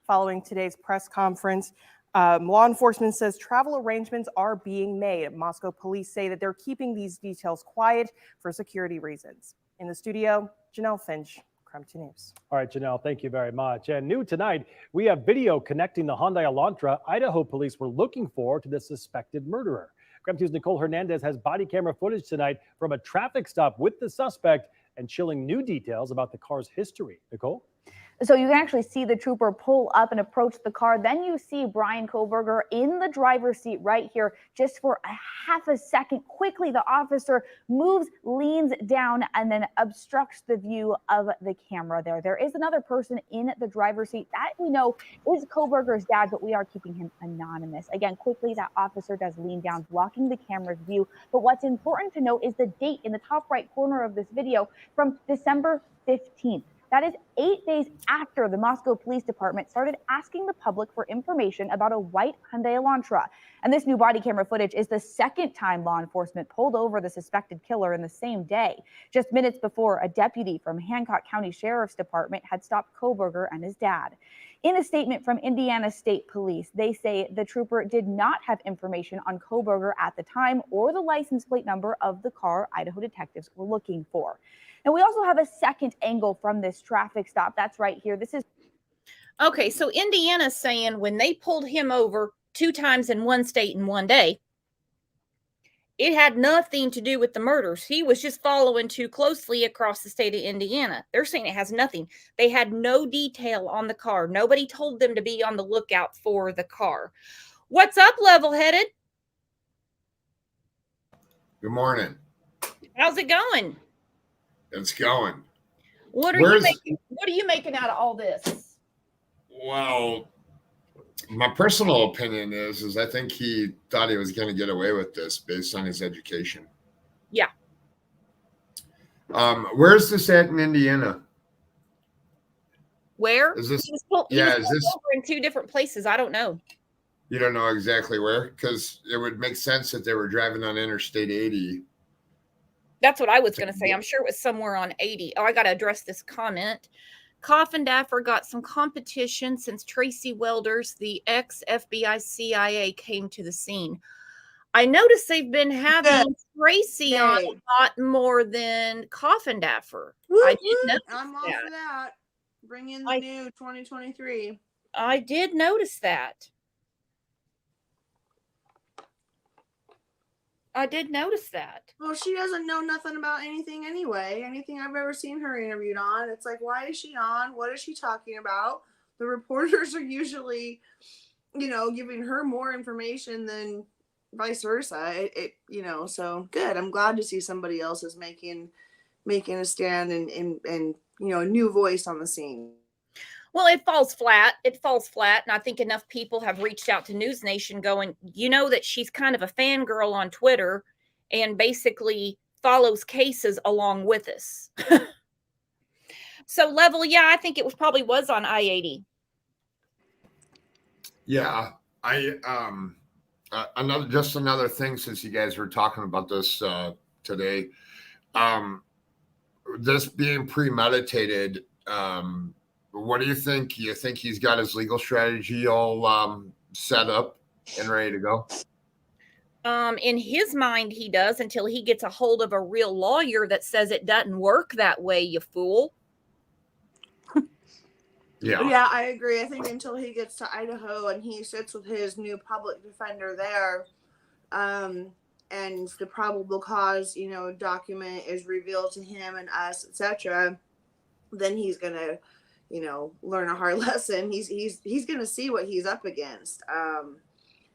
Following today's press conference, law enforcement says travel arrangements are being made. Moscow police say that they're keeping these details quiet for security reasons. In the studio, Janelle Finch, Krem 2 News.
All right, Janelle, thank you very much. And new tonight, we have video connecting the Hyundai Elantra Idaho police were looking for to the suspected murderer. Krem 2's Nicole Hernandez has body camera footage tonight from a traffic stop with the suspect and chilling new details about the car's history. Nicole?
So you can actually see the trooper pull up and approach the car. Then you see Brian Kohberger in the driver's seat right here just for a half a second. Quickly, the officer moves, leans down, and then obstructs the view of the camera there. There is another person in the driver's seat that we know is Kohberger's dad, but we are keeping him anonymous. Again, quickly, that officer does lean down, blocking the camera's view. But what's important to note is the date in the top right corner of this video from December 15th. That is 8 days after the Moscow Police Department started asking the public for information about a white Hyundai Elantra. And this new body camera footage is the second time law enforcement pulled over the suspected killer in the same day. Just minutes before, a deputy from Hancock County Sheriff's Department had stopped Kohberger and his dad. In a statement from Indiana State Police, they say the trooper did not have information on Kohberger at the time or the license plate number of the car Idaho detectives were looking for. And we also have a second angle from this traffic stop. That's right here. This is
okay. So Indiana's saying when they pulled him over 2 times in one state in one day, it had nothing to do with the murders. He was just following too closely across the state of Indiana. They're saying it has nothing. They had no detail on the car. Nobody told them to be on the lookout for the car. What's up, Level-Headed?
Good morning.
How's it going?
It's going.
What are you making out of all this?
Well, my personal opinion is I think he thought he was going to get away with this based on his education.
Yeah.
Where's this at in Indiana?
Where?
Is this?
He was pulled over in 2 different places. I don't know.
You don't know exactly where? Because it would make sense that they were driving on Interstate 80.
That's what I was going to say. I'm sure it was somewhere on 80. Oh, I got to address this comment. Coffindaffer got some competition since Tracy Welders, the ex-FBI CIA, came to the scene. I noticed they've been having Tracy on a lot more than Coffindaffer. I did notice
I'm all for that. Bring in the new 2023.
I did notice that. I did notice that.
Well, she doesn't know nothing about anything anyway. Anything I've ever seen her interviewed on. It's like, why is she on? What is she talking about? The reporters are usually, giving her more information than vice versa. So good. I'm glad to see somebody else is making a stand and a new voice on the scene.
Well, it falls flat. And I think enough people have reached out to News Nation going, that she's kind of a fangirl on Twitter and basically follows cases along with us. So Level, I think it probably was on I-80.
Yeah. Another thing, since you guys were talking about this today, this being premeditated, what do you think? You think he's got his legal strategy all set up and ready to go?
In his mind, he does, until he gets a hold of a real lawyer that says it doesn't work that way, you fool.
Yeah, I agree. I think until he gets to Idaho and he sits with his new public defender there, and the probable cause, document is revealed to him and us, etc., then he's gonna, learn a hard lesson. He's gonna see what he's up against,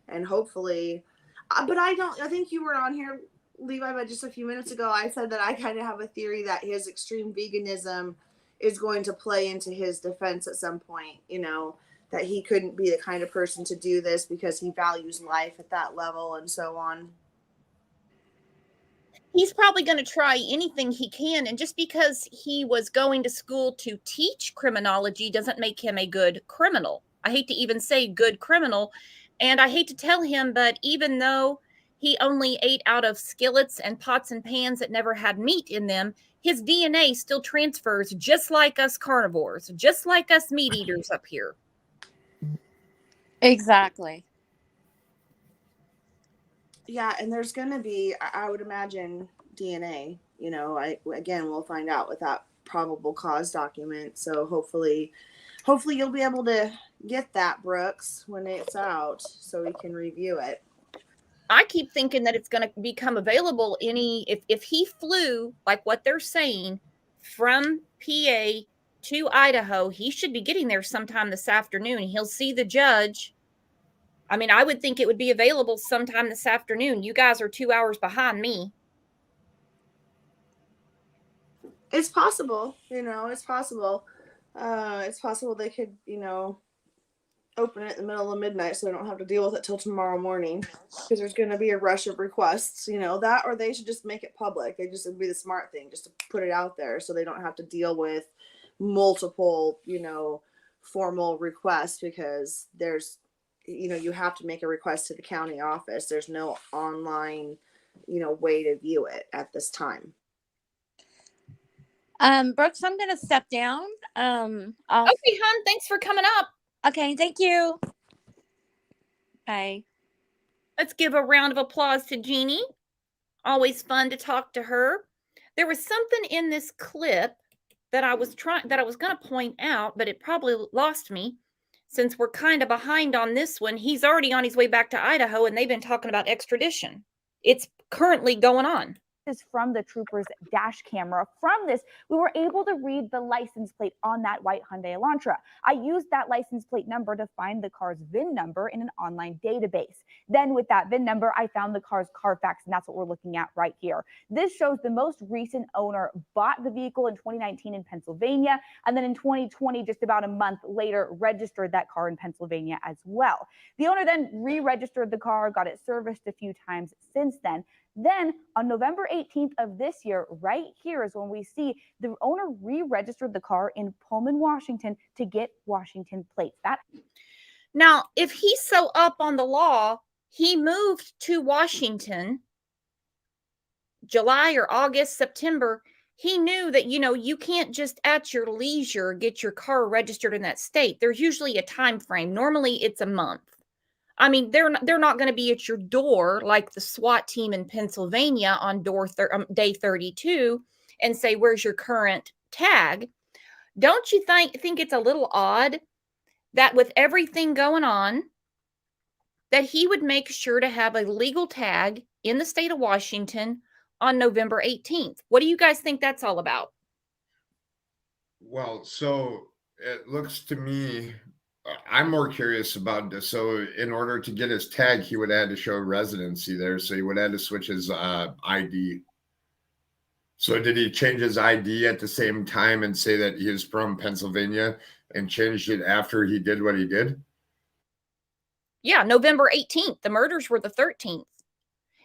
and hopefully. But I think you were on here, Levi, but just a few minutes ago, I said that I kind of have a theory that his extreme veganism is going to play into his defense at some point, that he couldn't be the kind of person to do this because he values life at that level and so on.
He's probably going to try anything he can. And just because he was going to school to teach criminology doesn't make him a good criminal. I hate to even say good criminal. And I hate to tell him, but even though he only ate out of skillets and pots and pans that never had meat in them, his DNA still transfers just like us carnivores, just like us meat eaters up here.
Exactly.
Yeah, and there's going to be, I would imagine, DNA. We'll find out with that probable cause document. So hopefully you'll be able to get that, Brooks, when it's out so we can review it.
I keep thinking that it's going to become available if he flew, like what they're saying, from PA to Idaho, he should be getting there sometime this afternoon. He'll see the judge. I mean, I would think it would be available sometime this afternoon. You guys are 2 hours behind me.
It's possible, it's possible. It's possible they could, open it in the middle of midnight so they don't have to deal with it till tomorrow morning, because there's going to be a rush of requests, that, or they should just make it public. It'd be the smart thing just to put it out there so they don't have to deal with multiple, formal requests, because there's, you have to make a request to the county office. There's no online, way to view it at this time.
Brooks, I'm going to step down.
Okay, hon. Thanks for coming up.
Okay, thank you. Bye.
Let's give a round of applause to Jeannie. Always fun to talk to her. There was something in this clip that I was going to point out, but it probably lost me since we're kind of behind on this one. He's already on his way back to Idaho, and they've been talking about extradition. It's currently going on.
Is from the trooper's dash camera. From this, we were able to read the license plate on that white Hyundai Elantra. I used that license plate number to find the car's VIN number in an online database. Then with that VIN number, I found the car's Carfax, and that's what we're looking at right here. This shows the most recent owner bought the vehicle in 2019 in Pennsylvania, and then in 2020, just about a month later, registered that car in Pennsylvania as well. The owner then re-registered the car, got it serviced a few times since then. Then on November 18th of this year, right here is when we see the owner re-registered the car in Pullman, Washington to get Washington plates.
Now, if he's so up on the law, he moved to Washington July or August, September. He knew that, you can't just at your leisure get your car registered in that state. There's usually a time frame. Normally it's a month. I mean, they're not going to be at your door like the SWAT team in Pennsylvania on day 32 and say, "Where's your current tag?" Don't you think it's a little odd that with everything going on, that he would make sure to have a legal tag in the state of Washington on November 18th? What do you guys think that's all about?
Well, so it looks to me, I'm more curious about this. So in order to get his tag, he would have had to show residency there. So he would have to switch his ID. So did he change his ID at the same time and say that he is from Pennsylvania and changed it after he did what he did?
Yeah, November 18th. The murders were the 13th.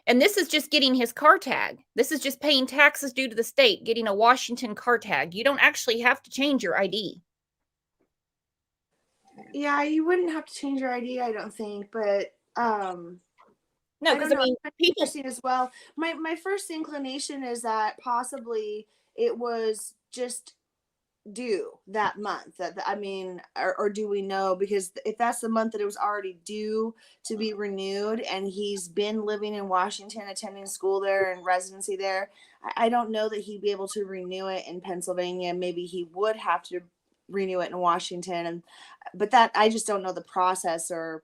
And this is just getting his car tag. This is just paying taxes due to the state, getting a Washington car tag. You don't actually have to change your ID.
Yeah, you wouldn't have to change your ID, I don't think, but
no, because I mean, people
interesting as well. My first inclination is that possibly it was just due that month. Or do we know? Because if that's the month that it was already due to be renewed, and he's been living in Washington, attending school there and residency there, I don't know that he'd be able to renew it in Pennsylvania. Maybe he would have to renew it in Washington, but that I just don't know the process, or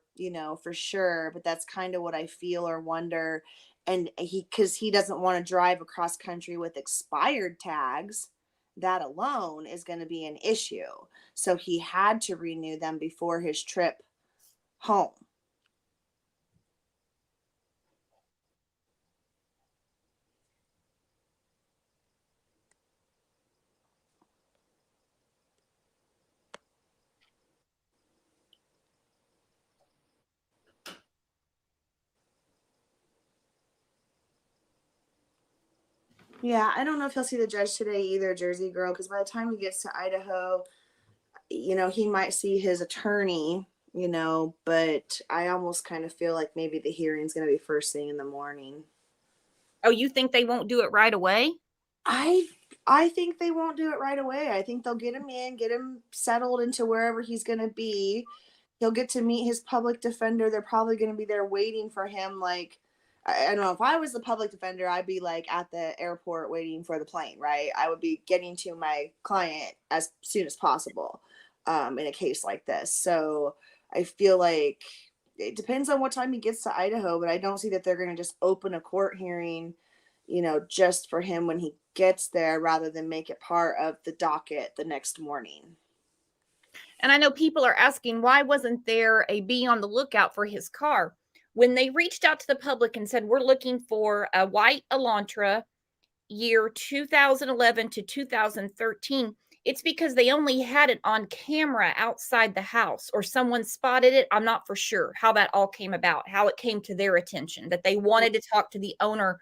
for sure, but that's kind of what I feel or wonder. And because he doesn't want to drive across country with expired tags, that alone is going to be an issue, so he had to renew them before his trip home. Yeah, I don't know if he'll see the judge today either, Jersey Girl, because by the time he gets to Idaho, he might see his attorney, but I almost kind of feel like maybe the hearing's going to be first thing in the morning.
Oh, you think they won't do it right away?
I think they won't do it right away. I think they'll get him in, get him settled into wherever he's going to be. He'll get to meet his public defender. They're probably going to be there waiting for him. Like, I don't know, if I was the public defender, I'd be like at the airport waiting for the plane, right? I would be getting to my client as soon as possible in a case like this. So I feel like it depends on what time he gets to Idaho, but I don't see that they're going to just open a court hearing, just for him when he gets there, rather than make it part of the docket the next morning.
And I know people are asking, why wasn't there a be on the lookout for his car? When they reached out to the public and said, we're looking for a white Elantra year 2011 to 2013, it's because they only had it on camera outside the house, or someone spotted it. I'm not for sure how that all came about, how it came to their attention, that they wanted to talk to the owner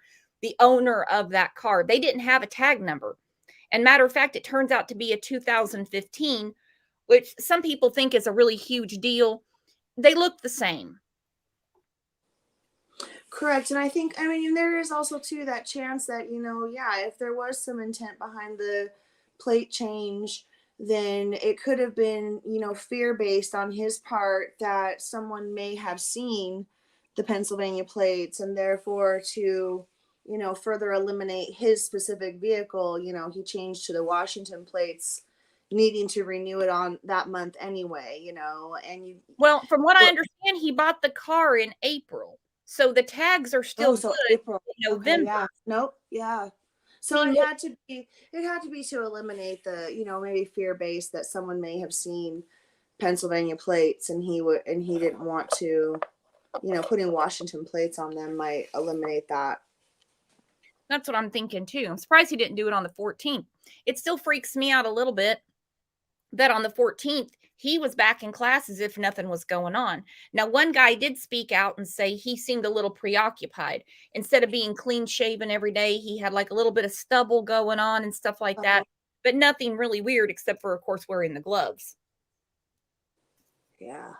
of that car. They didn't have a tag number. And matter of fact, it turns out to be a 2015, which some people think is a really huge deal. They look the same.
Correct. And I think, there is also too that chance that, if there was some intent behind the plate change, then it could have been, fear-based on his part, that someone may have seen the Pennsylvania plates, and therefore to, further eliminate his specific vehicle, he changed to the Washington plates, needing to renew it on that month anyway,
Well, from what I understand, he bought the car in April. So the tags are still good
April,
in November.
Okay, yeah. Nope. Yeah. So it had to be to eliminate the, maybe fear based that someone may have seen Pennsylvania plates, and he didn't want to, putting Washington plates on them might eliminate that.
That's what I'm thinking too. I'm surprised he didn't do it on the 14th. It still freaks me out a little bit that on the 14th, he was back in class as if nothing was going on. Now, one guy did speak out and say he seemed a little preoccupied. Instead of being clean shaven every day, he had like a little bit of stubble going on and stuff like that, but nothing really weird except for, of course, wearing the gloves.
Yeah.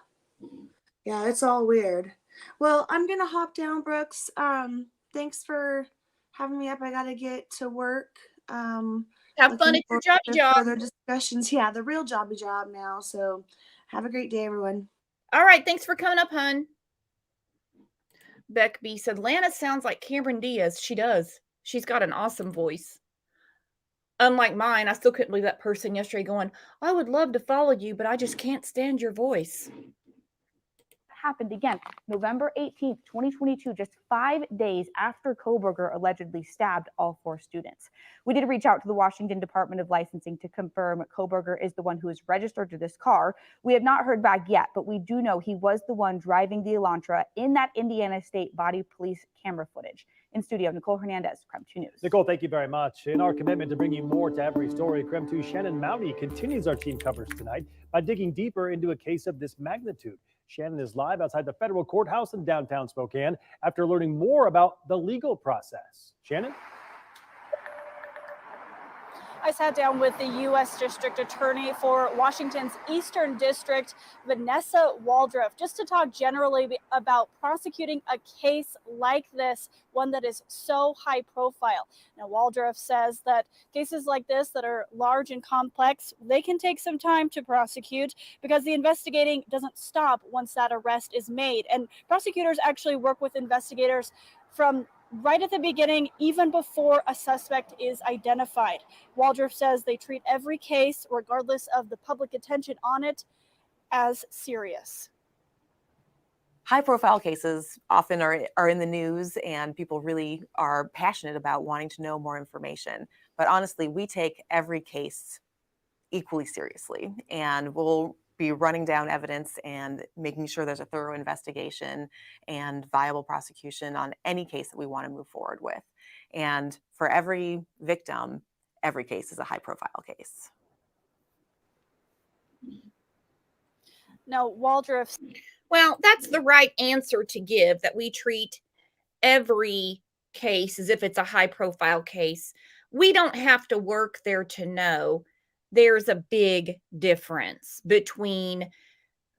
Yeah, it's all weird. Well, I'm gonna hop down, Brooks. Thanks for having me up. I gotta get to work.
Have fun
Looking
at your
forward
jobby
to
job.
further discussions. Yeah, the real jobby job now. So have a great day, everyone.
All right, thanks for coming up, hun. Beck B said, Lana sounds like Cameron Diaz. She does. She's got an awesome voice. Unlike mine, I still couldn't believe that person yesterday going, I would love to follow you, but I just can't stand your voice.
Happened again, November 18th, 2022, just 5 days after Kohberger allegedly stabbed all 4 students. We did reach out to the Washington Department of Licensing to confirm Kohberger is the one who is registered to this car. We have not heard back yet, but we do know he was the one driving the Elantra in that Indiana State Body Police camera footage. In studio, Nicole Hernandez, KREM 2 News.
Nicole, thank you very much. In our commitment to bring you more to every story, KREM 2 Shannon Mounty continues our team coverage tonight by digging deeper into a case of this magnitude. Shannon is live outside the federal courthouse in downtown Spokane after learning more about the legal process. Shannon?
I sat down with the U.S. District Attorney for Washington's Eastern District, Vanessa Waldroff, just to talk generally about prosecuting a case like this, one that is so high profile. Now, Waldroff says that cases like this that are large and complex, they can take some time to prosecute because the investigating doesn't stop once that arrest is made. And prosecutors actually work with investigators from right at the beginning, even before a suspect is identified. Waldroff says they treat every case, regardless of the public attention on it, as serious.
High-profile cases often are in the news, and people really are passionate about wanting to know more information. But honestly, we take every case equally seriously, and we'll be running down evidence and making sure there's a thorough investigation and viable prosecution on any case that we want to move forward with. And for every victim, every case is a high-profile case.
Now, Waldroff.
Well, that's the right answer to give, that we treat every case as if it's a high-profile case. We don't have to work there to know. There's a big difference between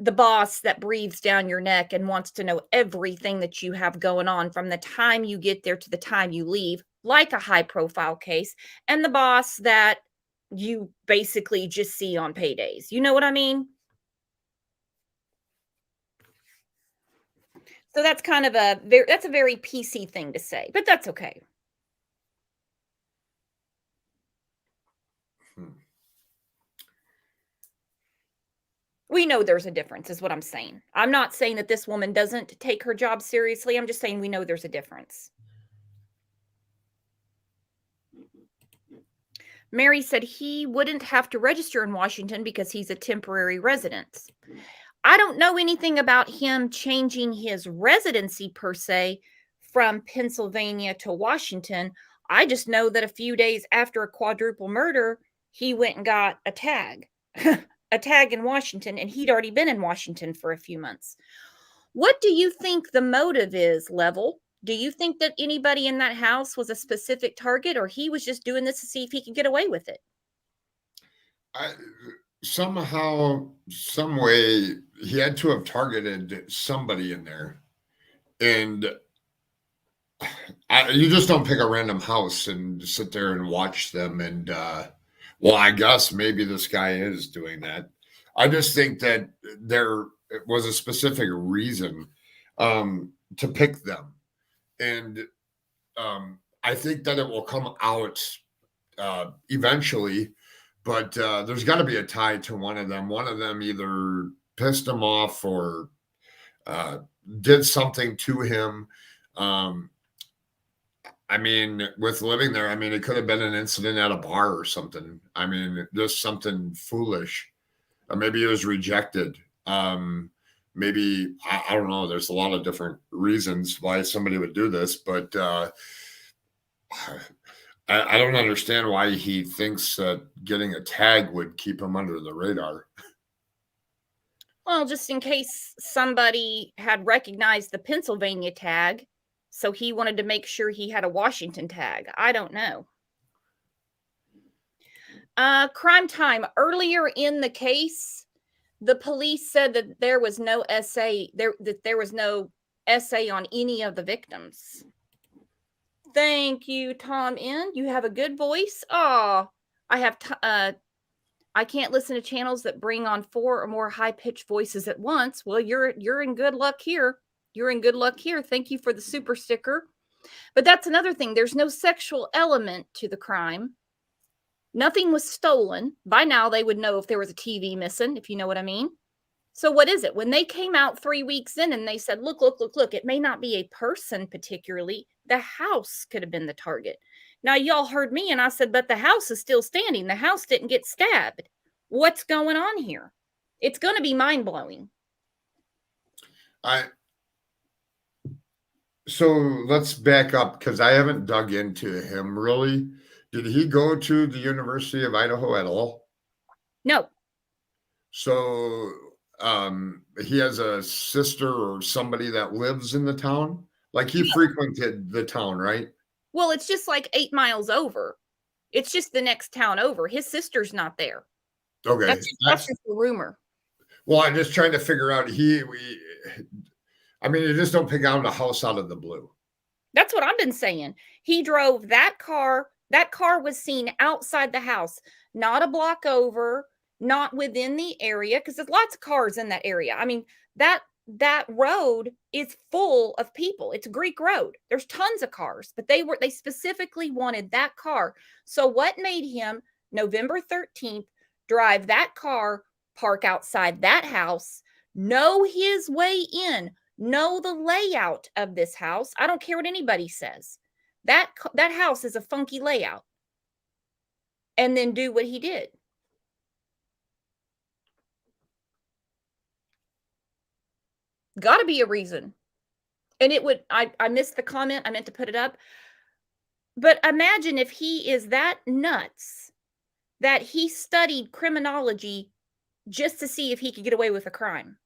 the boss that breathes down your neck and wants to know everything that you have going on from the time you get there to the time you leave, like a high-profile case, and the boss that you basically just see on paydays. You know what I mean? So that's kind of that's a very PC thing to say, but that's okay. We know there's a difference, is what I'm saying. I'm not saying that this woman doesn't take her job seriously. I'm just saying we know there's a difference. Mary said he wouldn't have to register in Washington because he's a temporary resident. I don't know anything about him changing his residency per se from Pennsylvania to Washington. I just know that a few days after a quadruple murder, he went and got a tag. A tag in Washington, and he'd already been in Washington for a few months. What do you think the motive is, Level? Do you think that anybody in that house was a specific target, or he was just doing this to see if he could get away with it?
Somehow, some way, he had to have targeted somebody in there. And you just don't pick a random house and sit there and watch them and well, I guess maybe this guy is doing that. I just think that there was a specific reason to pick them. And I think that it will come out eventually, but there's got to be a tie to one of them. One of them either pissed him off or did something to him. I mean, with living there, I mean, it could have been an incident at a bar or something. I mean, just something foolish. Maybe he was rejected. Maybe, I don't know. There's a lot of different reasons why somebody would do this, but I don't understand why he thinks that getting a tag would keep him under the radar.
Well, just in case somebody had recognized the Pennsylvania tag, so he wanted to make sure he had a Washington tag. I don't know. Crime Time. Earlier in the case, The police said that there was no essay, that there was no essay on any of the victims. Thank you, Tom N. You have a good voice. Oh, I can't listen to channels that bring on 4 or more high-pitched voices at once. Well, you're in good luck here. You're in good luck here. Thank you for the super sticker. But that's another thing. There's no sexual element to the crime. Nothing was stolen. By now, they would know if there was a TV missing, if you know what I mean. So what is it? When they came out 3 weeks in and they said, look, it may not be a person particularly. The house could have been the target. Now, y'all heard me and I said, but the house is still standing. The house didn't get stabbed. What's going on here? It's going to be mind-blowing.
So let's back up because I haven't dug into him really. Did he go to the University of Idaho at all?
No.
So he has a sister or somebody that lives in the town? Like he frequented the town, right?
Well, it's just like 8 miles over. It's just the next town over. His sister's not there.
Okay.
That's just a rumor.
Well, I'm just trying to figure out you just don't pick out a house out of the blue.
That's what I've been saying. He drove that car. That car was seen outside the house, not a block over, not within the area, because there's lots of cars in that area. I mean, that road is full of people. It's a Greek road. There's tons of cars, but they specifically wanted that car. So what made him November 13th drive that car, park outside that house, know his way in, know the layout of this house? I don't care what anybody says. That house is a funky layout. And then do what he did. Got to be a reason. And it would, I missed the comment. I meant to put it up. But imagine if he is that nuts that he studied criminology just to see if he could get away with a crime.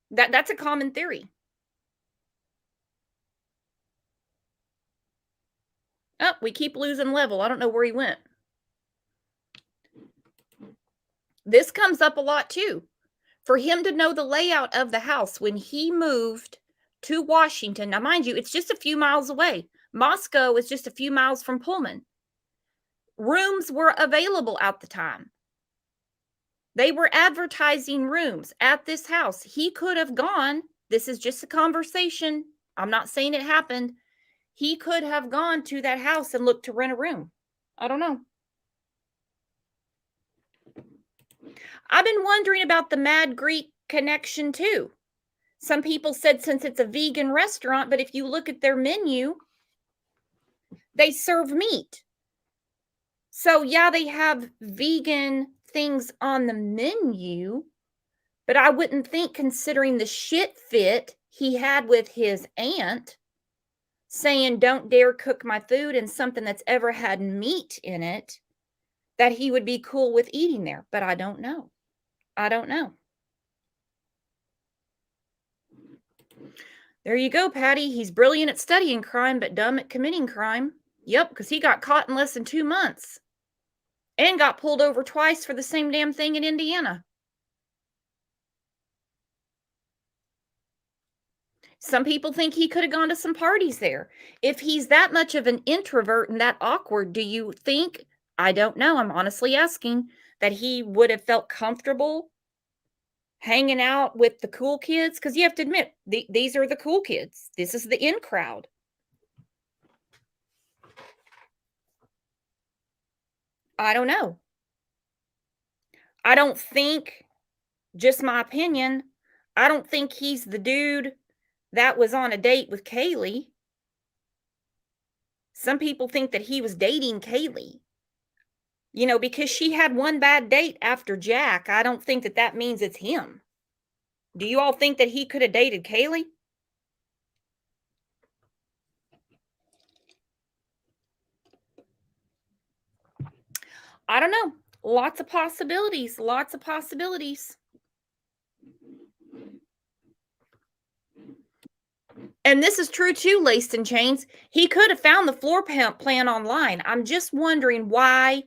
That's a common theory. Oh, we keep losing level. I don't know where he went. This comes up a lot too. For him to know the layout of the house when he moved to Washington. Now, mind you, it's just a few miles away. Moscow is just a few miles from Pullman. Rooms were available at the time. They were advertising rooms at this house. He could have gone. This is just a conversation. I'm not saying it happened. He could have gone to that house and looked to rent a room. I don't know. I've been wondering about the Mad Greek connection too. Some people said since it's a vegan restaurant, but if you look at their menu, they serve meat. So yeah, they have vegan things on the menu, but I wouldn't think, considering the shit fit he had with his aunt, saying don't dare cook my food and something that's ever had meat in it, that he would be cool with eating there. But I don't know. I don't know. There you go, Patty. He's brilliant at studying crime, but dumb at committing crime. Yep, because he got caught in less than 2 months and got pulled over twice for the same damn thing in Indiana. Some people think he could have gone to some parties there. If he's that much of an introvert and that awkward, do you think, I don't know, I'm honestly asking, that he would have felt comfortable hanging out with the cool kids? Because you have to admit, these are the cool kids. This is the in crowd. I don't know. I don't think, just my opinion, I don't think he's the dude that was on a date with Kaylee. Some people think that he was dating Kaylee. You know, because she had one bad date after Jack, I don't think that that means it's him. Do you all think that he could have dated Kaylee? I don't know. Lots of possibilities. Lots of possibilities. And this is true too, Laced in Chains. He could have found the floor plan online. I'm just wondering why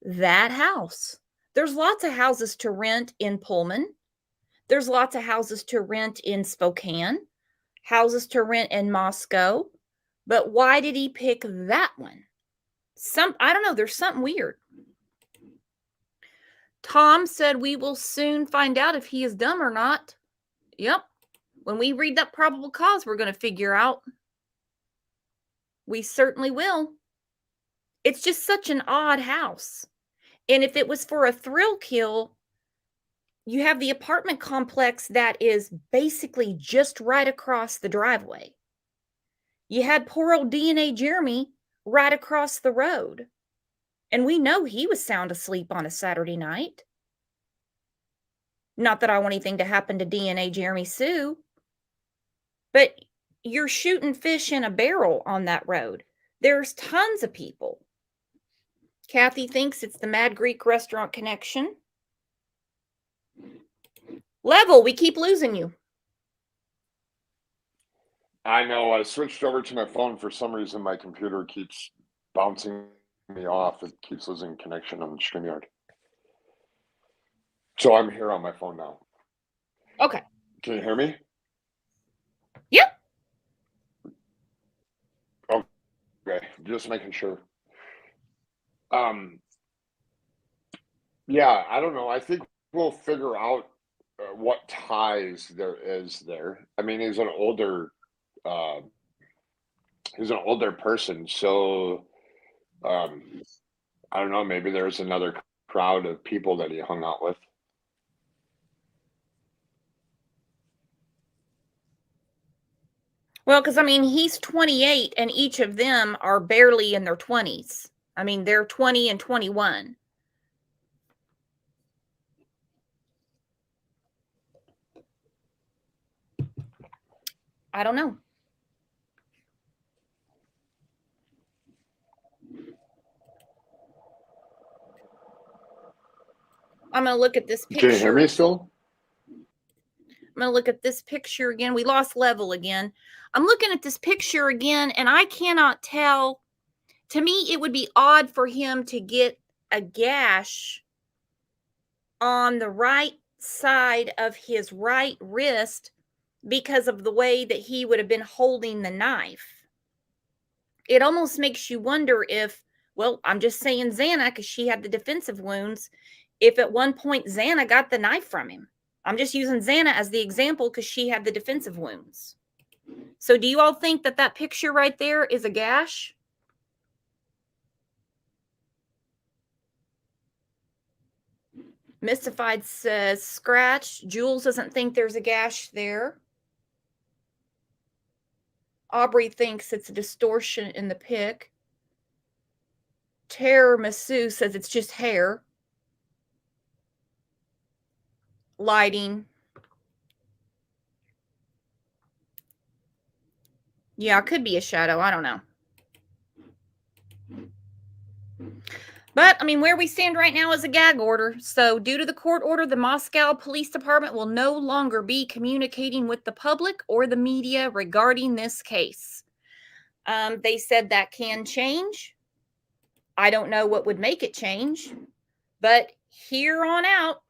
that house. There's lots of houses to rent in Pullman. There's lots of houses to rent in Spokane, houses to rent in Moscow. But why did he pick that one? I don't know. There's something weird. Tom said we will soon find out if he is dumb or not. Yep. When we read that probable cause, we're going to figure out. We certainly will. It's just such an odd house. And if it was for a thrill kill, you have the apartment complex that is basically just right across the driveway. You had poor old DNA Jeremy right across the road. And we know he was sound asleep on a Saturday night. Not that I want anything to happen to DNA Jeremy Sue, but you're shooting fish in a barrel on that road. There's tons of people. Kathy thinks it's the Mad Greek Restaurant connection. Level, we keep losing you.
I know. I switched over to my phone. For some reason, my computer keeps bouncing me off. It keeps losing connection on StreamYard. So I'm here on my phone now.
Okay.
Can you hear me?
Yep.
Okay. Just making sure. Yeah, I don't know. I think we'll figure out what ties there is there. I mean, he's an older person, so I don't know, maybe there's another crowd of people that he hung out with.
Well, because I mean, he's 28 and each of them are barely in their 20s. I mean, they're 20 and 21. I don't know. I'm going to look at this picture.
Can you hear me still?
I'm going to look at this picture again. We lost level again. I'm looking at this picture again, and I cannot tell. To me, it would be odd for him to get a gash on the right side of his right wrist because of the way that he would have been holding the knife. It almost makes you wonder if, well, I'm just saying Xana because she had the defensive wounds, if at one point Xana got the knife from him. I'm just using Xana as the example because she had the defensive wounds. So do you all think that that picture right there is a gash? Mystified says scratch. Jules doesn't think there's a gash there. Aubrey thinks it's a distortion in the pic. Terror Masu says it's just hair. Lighting. Yeah, it could be a shadow. I don't know. But, I mean, where we stand right now is a gag order. So, due to the court order, the Moscow Police Department will no longer be communicating with the public or the media regarding this case. They said that can change. I don't know what would make it change. But here on out,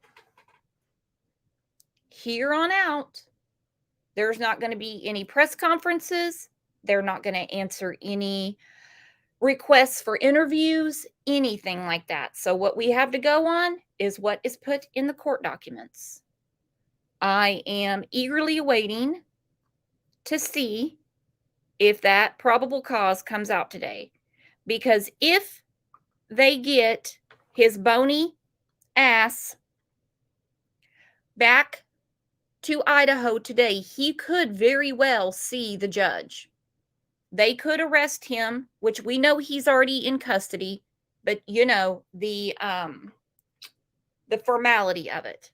there's not going to be any press conferences. They're not going to answer any requests for interviews, anything like that. So what we have to go on is what is put in the court documents. I am eagerly awaiting to see if that probable cause comes out today. Because if they get his bony ass back to Idaho today, he could very well see the judge. They could arrest him, which we know he's already in custody, but you know, the formality of it.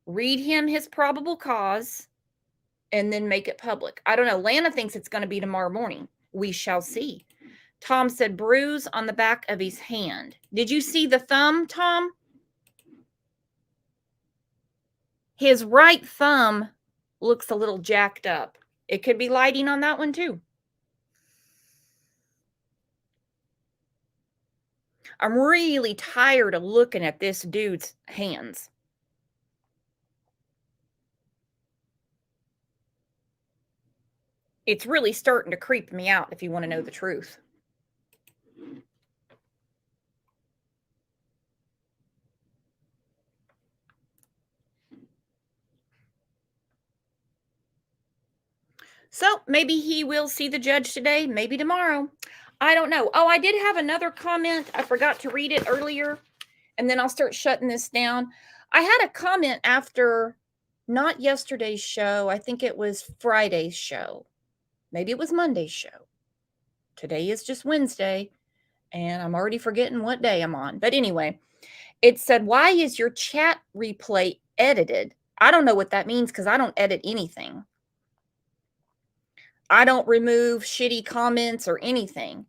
Read him his probable cause and then make it public. I don't know. Lana thinks it's going to be tomorrow morning. We shall see. Tom said bruise on the back of his hand. Did you see the thumb, Tom? His right thumb looks a little jacked up. It could be lighting on that one too. I'm really tired of looking at this dude's hands. It's really starting to creep me out, if you want to know the truth. So maybe he will see the judge today, maybe tomorrow. I don't know. Oh, I did have another comment. I forgot to read it earlier, and then I'll start shutting this down. I had a comment after not yesterday's show. I think it was Friday's show. Maybe it was Monday's show. Today is just Wednesday, and I'm already forgetting what day I'm on. But anyway, it said, why is your chat replay edited? I don't know what that means because I don't edit anything. I don't remove shitty comments or anything.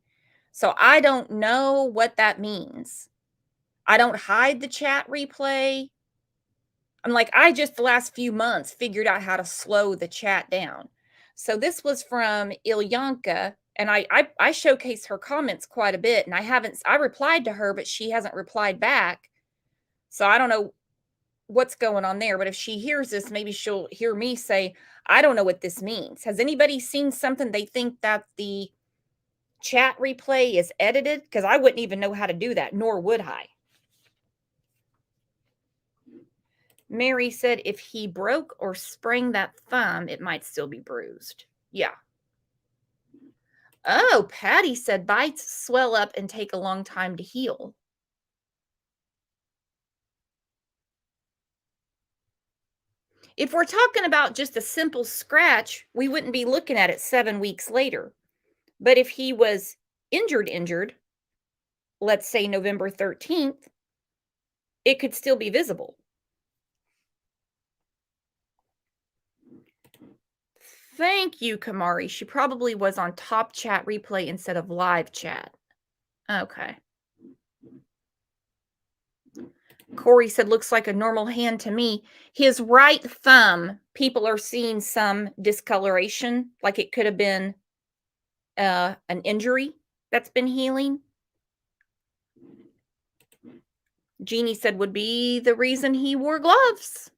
So I don't know what that means. I don't hide the chat replay. I'm like, I just the last few months figured out how to slow the chat down. So this was from Ilyanka, and I showcase her comments quite a bit, and I replied to her, but she hasn't replied back. So I don't know what's going on there, but if she hears this, maybe she'll hear me say, I don't know what this means. Has anybody seen something they think that the chat replay is edited? Because I wouldn't even know how to do that, nor would I. Mary said if he broke or sprained that thumb, it might still be bruised. Yeah. Oh, Patty said bites swell up and take a long time to heal. If we're talking about just a simple scratch, we wouldn't be looking at it 7 weeks later. But if he was injured, let's say November 13th, it could still be visible. Thank you, Kamari. She probably was on top chat replay instead of live chat. Okay. Corey said, looks like a normal hand to me. His right thumb, people are seeing some discoloration, like it could have been an injury that's been healing. Jeannie said would be the reason he wore gloves.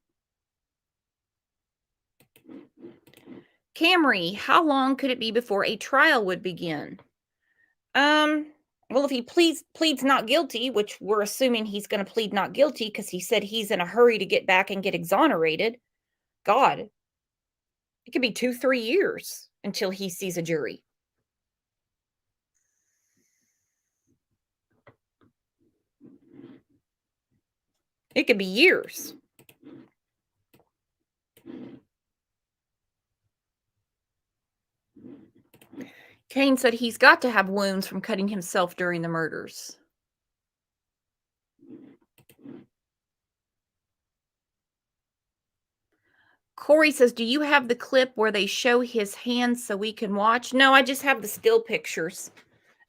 Camry, how long could it be before a trial would begin? Well, if he pleads not guilty, which we're assuming he's going to plead not guilty because he said he's in a hurry to get back and get exonerated. God, it could be 2-3 years until he sees a jury. It could be years. Kane said he's got to have wounds from cutting himself during the murders. Corey says, do you have the clip where they show his hands so we can watch? No, I just have the still pictures.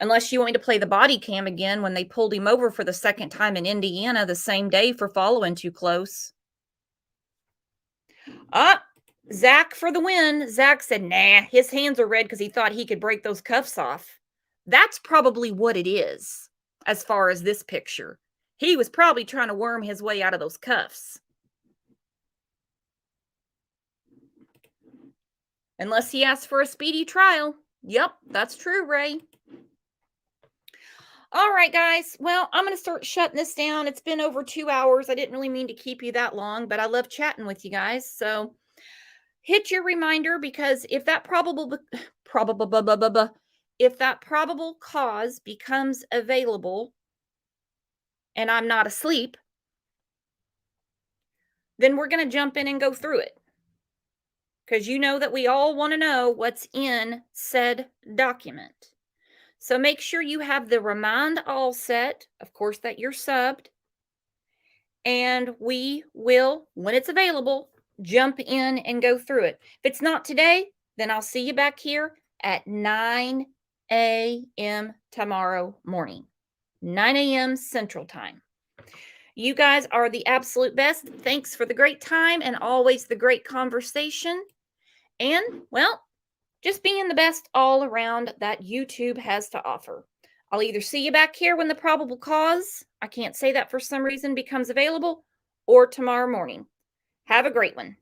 Unless you want me to play the body cam again when they pulled him over for the second time in Indiana the same day for following too close. Zach for the win. Zach said, nah, his hands are red because he thought he could break those cuffs off. That's probably what it is, as far as this picture. He was probably trying to worm his way out of those cuffs. Unless he asked for a speedy trial. Yep, that's true, Ray. All right, guys. Well, I'm going to start shutting this down. It's been over 2 hours. I didn't really mean to keep you that long, but I love chatting with you guys. So hit your reminder, because if that probable cause becomes available and I'm not asleep, then we're going to jump in and go through it. Because you know that we all want to know what's in said document. So make sure you have the remind all set, of course, that you're subbed. And we will, when it's available, jump in and go through it. If it's not today, then I'll see you back here at 9 a.m. tomorrow morning. 9 a.m. Central Time. You guys are the absolute best. Thanks for the great time and always the great conversation. And, well, just being the best all around that YouTube has to offer. I'll either see you back here when the probable cause, I can't say that for some reason, becomes available, or tomorrow morning. Have a great one.